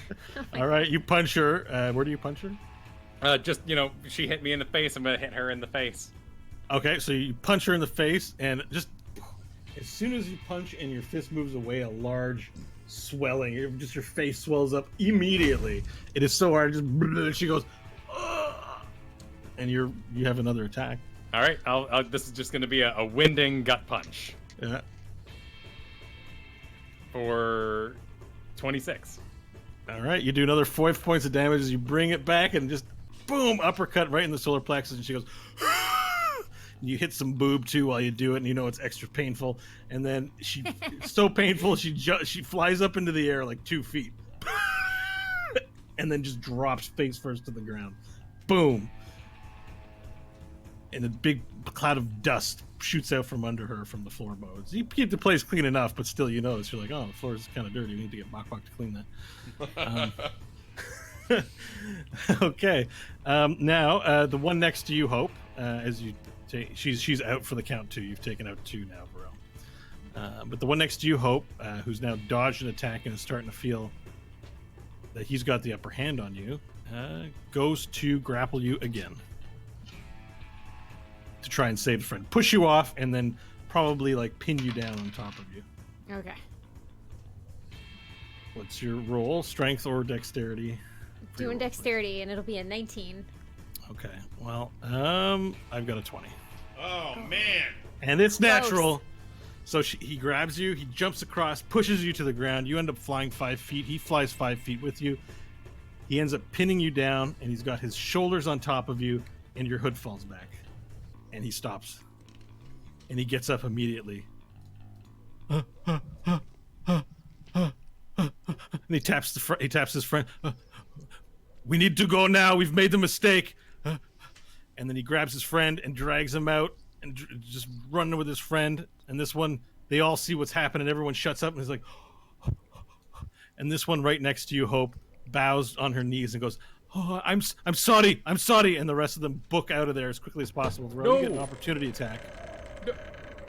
All right, you punch her. Where do you punch her? Just she hit me in the face. I'm gonna hit her in the face. Okay, so you punch her in the face, and just as soon as you punch and your fist moves away, a large swelling, just your face swells up immediately. It is so hard. Just she goes, "Ugh," and you have another attack. All right. This is just gonna be a winding gut punch Yeah. for 26. All right, you do another 5 points of damage as you bring it back and just boom, uppercut right in the solar plexus, and she goes. You hit some boob too while you do it, and you know it's extra painful. And then it's so painful, she flies up into the air like 2 feet, and then just drops face first to the ground. Boom! And a big cloud of dust shoots out from under her from the floorboards. You keep the place clean enough, but still, you notice you're like, oh, the floor is kind of dirty. We need to get Bok Bok to clean that. Okay. Now, the one next to you, Hope, as you take, she's out for the count 2. You've taken out 2 now, Varel. But the one next to you, Hope, who's now dodged an attack and is starting to feel that he's got the upper hand on you, goes to grapple you again to try and save a friend, push you off, and then probably like pin you down on top of you. Okay. What's your roll? Strength or dexterity? Doing dexterity, and it'll be a 19. Okay. Well, I've got a 20. Oh man! And it's natural. Close. So he grabs you, he jumps across, pushes you to the ground. You end up flying 5 feet. He flies 5 feet with you. He ends up pinning you down, and he's got his shoulders on top of you, and your hood falls back. And he stops. And he gets up immediately. And he taps his friend. We need to go now. We've made the mistake. And then he grabs his friend and drags him out and just running with his friend. And this one, they all see what's happening. Everyone shuts up and is like, and this one right next to you, Hope, bows on her knees and goes, oh, I'm sorry. And the rest of them book out of there as quickly as possible. Varel, you get an opportunity attack.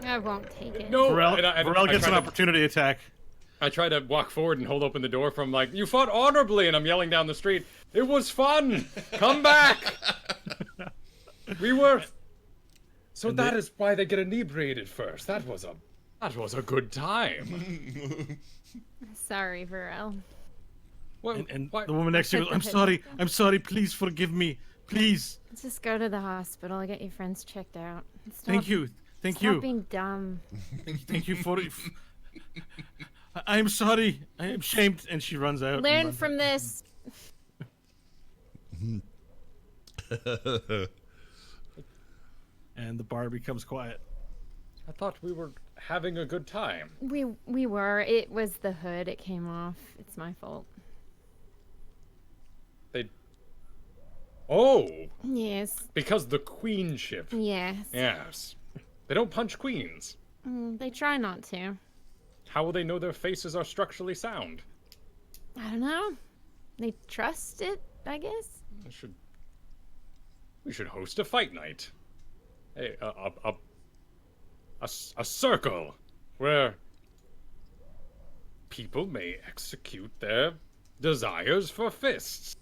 I won't take it. No, Varel gets an opportunity attack. I try to walk forward and hold open the door from like, you fought honorably, and I'm yelling down the street, it was fun! Come back! We were... So that is why they get inebriated first. That was a good time. Sorry, Varel. Well, And why- the woman next to you goes, I'm sorry, please forgive me. Please. Let's just go to the hospital. Get your friends checked out. Thank you. Stop being dumb. Thank you for it. I'm sorry. I am ashamed. And she runs out. Learn from this. And the bar becomes quiet. I thought we were having a good time. We were. It was the hood. It came off. It's my fault. Oh, Yes. because the queenship. Yes. Yes. They don't punch queens. They try not to. How will they know their faces are structurally sound? I don't know. They trust it, I guess. We should host a fight night. Hey, a circle where people may execute their desires for fists.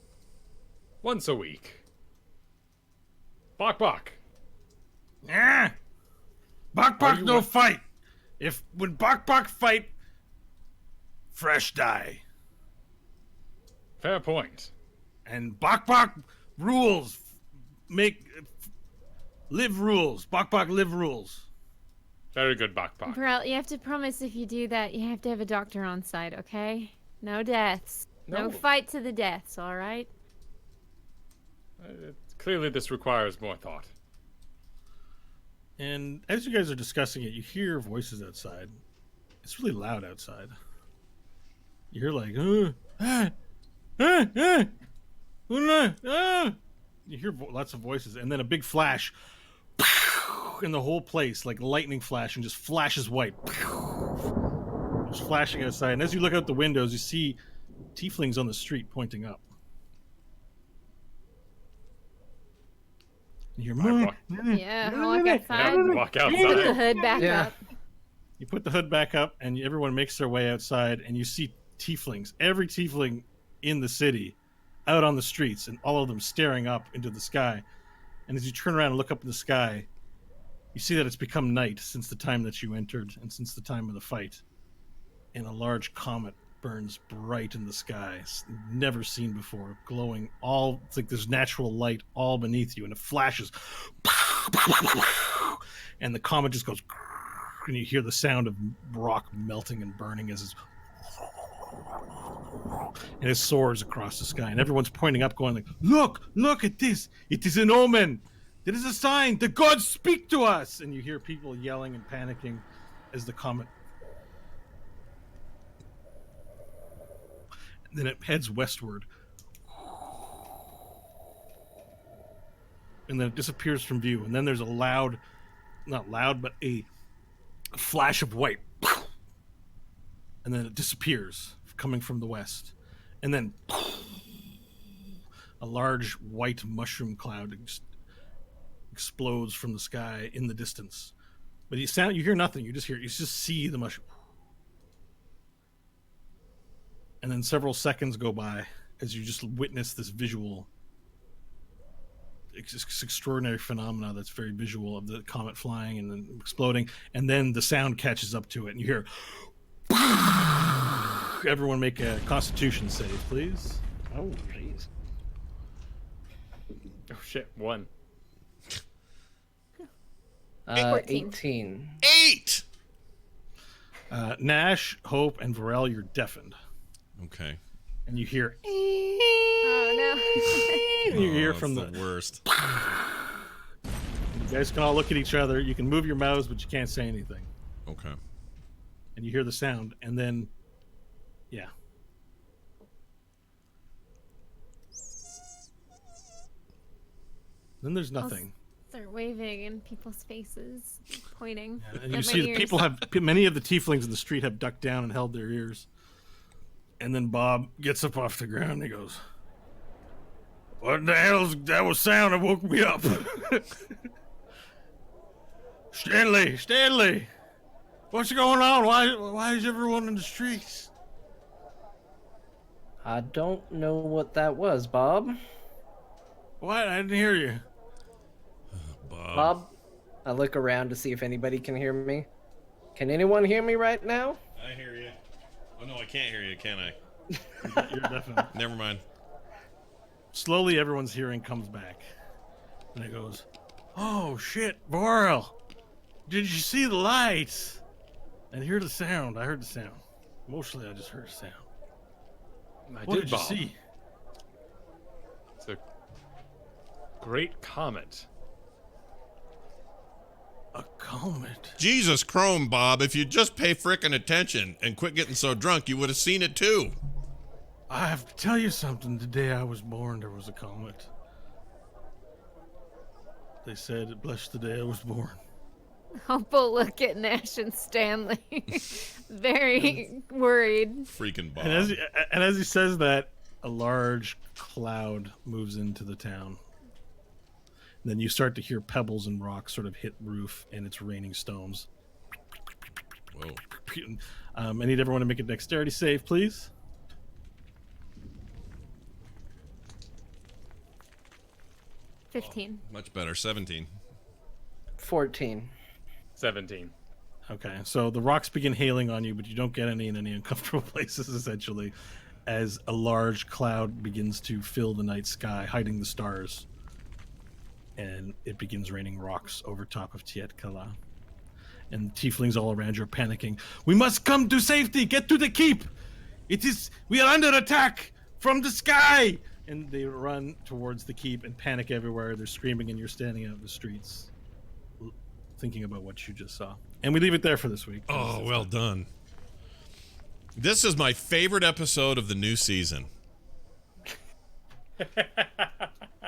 Once a week. Bok Bok. Yeah. Bok Bok you no wa- fight. When Bok Bok fight, fresh die. Fair point. And Bok Bok rules. Live rules. Bok Bok live rules. Very good, Bok Bok. Varel, you have to promise if you do that, you have to have a doctor on site, okay? No deaths. No No. fight to the deaths, all right? Clearly, this requires more thought. And as you guys are discussing it, you hear voices outside. It's really loud outside. You hear like, You hear lots of voices, and then a big flash, in the whole place, like lightning flash, and just flashes white. Just flashing outside. And as you look out the windows, you see tieflings on the street pointing up. You hear, Yeah, I'll walk outside. Walk Put the outside. hood back up. You put the hood back up, and everyone makes their way outside, and you see tieflings. Every tiefling in the city out on the streets, and all of them staring up into the sky. And as you turn around and look up in the sky, you see that it's become night since the time that you entered and since the time of the fight. And a large comet burns bright in the sky, never seen before, glowing all, it's like there's natural light all beneath you, and it flashes. And the comet just goes, and you hear the sound of rock melting and burning as it's, and it soars across the sky, and everyone's pointing up, going like, look at this, it is an omen. It is a sign. The gods speak to us. And you hear people yelling and panicking as the comet. And then it heads westward. And then it disappears from view. And then there's a loud, not loud, but a flash of white. And then it disappears, coming from the west. And then a large white mushroom cloud explodes from the sky in the distance. But you hear nothing. You just see the mushroom. And then several seconds go by as you just witness this visual, extraordinary phenomena that's very visual of the comet flying and then exploding. And then the sound catches up to it, and you hear. Everyone make a Constitution save, please. Oh, jeez. Oh shit, 1. 14. 18. 8. Nash, Hope, and Varel, you're deafened. Okay. And you hear. Oh You hear that's from the the. worst. You guys can all look at each other. You can move your mouths, but you can't say anything. Okay. And you hear the sound, and then. Yeah. Then there's nothing. Start waving in people's faces, pointing. And you at see my the ears. people have. Many of the tieflings in the street have ducked down and held their ears. And then Bob gets up off the ground and he goes, "What the hell's that was sound that woke me up?" Stanley, what's going on? Why is everyone in the streets? I don't know what that was, Bob. What? I didn't hear you. Bob, I look around to see if anybody can hear me. Can anyone hear me right now? I hear you. Oh no, I can't hear you, can I? You're definitely. Never mind. Slowly, everyone's hearing comes back, and it goes, "Oh shit, Varel! Did you see the lights? And hear the sound? I heard the sound. Mostly, I just heard the sound. What did you Bob. see? It's a great comet. A comet? Jesus Chrome, Bob, if you'd just pay frickin' attention and quit getting so drunk, you would have seen it too. I have to tell you something. The day I was born, there was a comet. They said, bless the day I was born." Hope will look at Nash and Stanley, very worried. Freaking Bob. And as he says that, a large cloud moves into the town. And then you start to hear pebbles and rocks sort of hit roof, and it's raining stones. Whoa. I need everyone to make a dexterity save, please. — 15. Much better. 17. 14. 17. Okay, so the rocks begin hailing on you, but you don't get any in any uncomfortable places, essentially, as a large cloud begins to fill the night sky, hiding the stars. And it begins raining rocks over top of Tiet Kala. And tieflings all around you are panicking. "We must come to safety! Get to the keep! We are under attack from the sky!" And they run towards the keep and panic everywhere. They're screaming, and you're standing out in the streets thinking about what you just saw. And we leave it there for this week. Oh, well done. This is my favorite episode of the new season.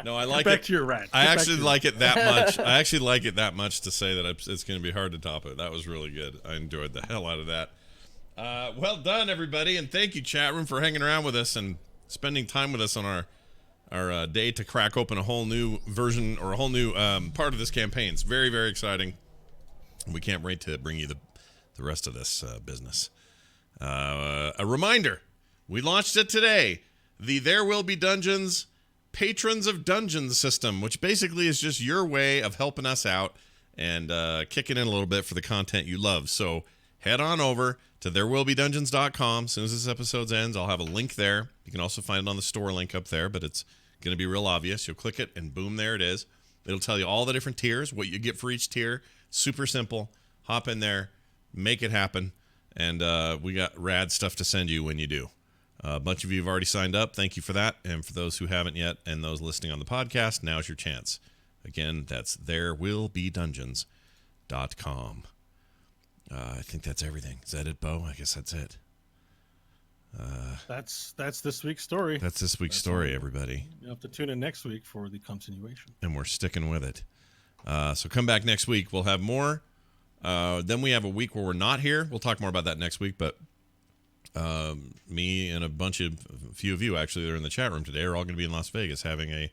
No, I like back it. to your rat. I Get back actually to like it that much. I actually like it that much to say that it's going to be hard to top it. That was really good. I enjoyed the hell out of that. Well done, everybody, and thank you, chat room, for hanging around with us and spending time with us on our day to crack open a whole new version or a whole new part of this campaign. It's very, very exciting. We can't wait to bring you the rest of this business. A reminder, we launched it today. The There Will Be Dungeons Patrons of Dungeons system, which basically is just your way of helping us out and kicking in a little bit for the content you love. So head on over to therewillbedungeons.com. As soon as this episode ends, I'll have a link there. You can also find it on the store link up there, but it's going to be real obvious. You'll click it, and boom, there it is. It'll tell you all the different tiers, what you get for each tier. Super simple. Hop in there, make it happen, and we got rad stuff to send you when you do. A bunch of you have already signed up. Thank you for that. And for those who haven't yet and those listening on the podcast, now's your chance. Again, that's therewillbedungeons.com. I think that's everything. Is that it, Bo? I guess that's it. That's this week's story. That's this week's story, everybody. You'll have to tune in next week for the continuation. And we're sticking with it. So come back next week. We'll have more. Then we have a week where we're not here. We'll talk more about that next week. But me and a few of you actually that are in the chat room today are all going to be in Las Vegas having a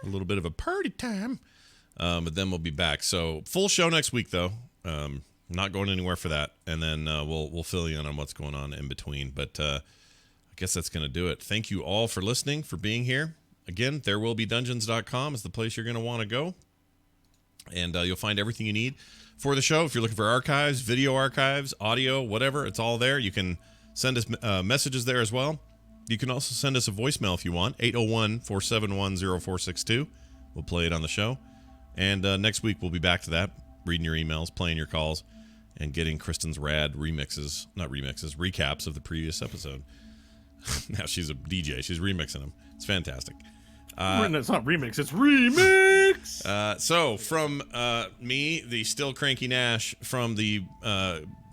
little bit of a party time. But then we'll be back. So full show next week, though. Not going anywhere for that. And then we'll fill you in on what's going on in between. But I guess that's going to do it. Thank you all for listening, for being here. Again, therewillbedungeons.com is the place you're going to want to go. And you'll find everything you need for the show. If you're looking for archives, video archives, audio, whatever, it's all there. You can send us messages there as well. You can also send us a voicemail if you want, 801-471-0462. We'll play it on the show. And next week we'll be back to that, reading your emails, playing your calls, and getting Kristen's rad recaps of the previous episode. Now she's a DJ. She's remixing them. It's fantastic. It's not remix, it's remix! So from me, the still cranky Nash, from the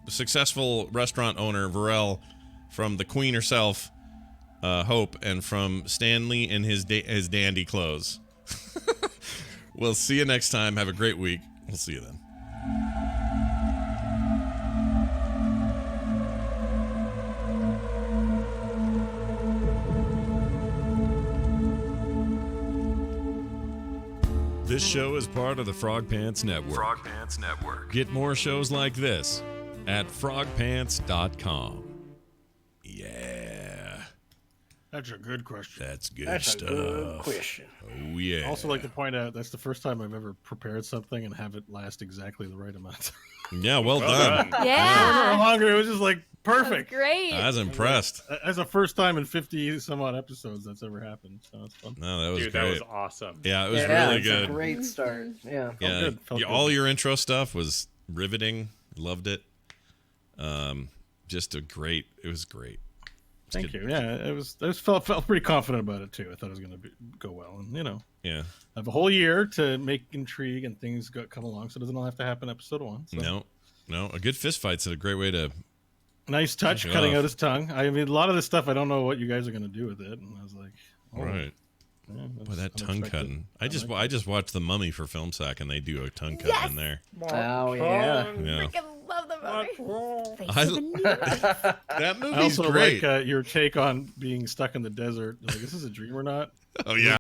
successful restaurant owner, Varel, from the queen herself, Hope, and from Stanley in his dandy clothes. We'll see you next time. Have a great week. We'll see you then. This show is part of the Frog Pants Network. Frog Pants Network. Get more shows like this at frogpants.com. Yeah. That's a good question. That's good That's stuff. a good question. Oh, yeah. I also like to point out that's the first time I've ever prepared something and have it last exactly the right amount. Yeah, well done. No Yeah. longer, it was just like perfect. Great. I was impressed. As a first time in 50 some odd episodes that's ever happened. So it's fun. No, that was Dude, great. that was awesome. Yeah, it was Yeah, really it's good. a great start. Yeah. Yeah, good, felt all good. your intro stuff was riveting. Loved it. Just it was great. It's Thank good. you. Yeah, I felt pretty confident about it too. I thought it was going to go well, and Yeah. I have a whole year to make intrigue and things come along, so it doesn't all have to happen episode 1. So. No, a good fist fight's a great way to. Nice touch, Take it cutting off. out his tongue. I mean, a lot of this stuff I don't know what you guys are going to do with it, and I was like, oh, Right. yeah, Boy, that's that tongue unexpected. cutting. I just watched The Mummy for Film Sack, and they do a tongue cut in there. Oh, yeah. Yeah. Freaking love the movie. Face I- of a new life. That I movie's also great. like your take on being stuck in the desert. Like, is this a dream or not? Oh yeah.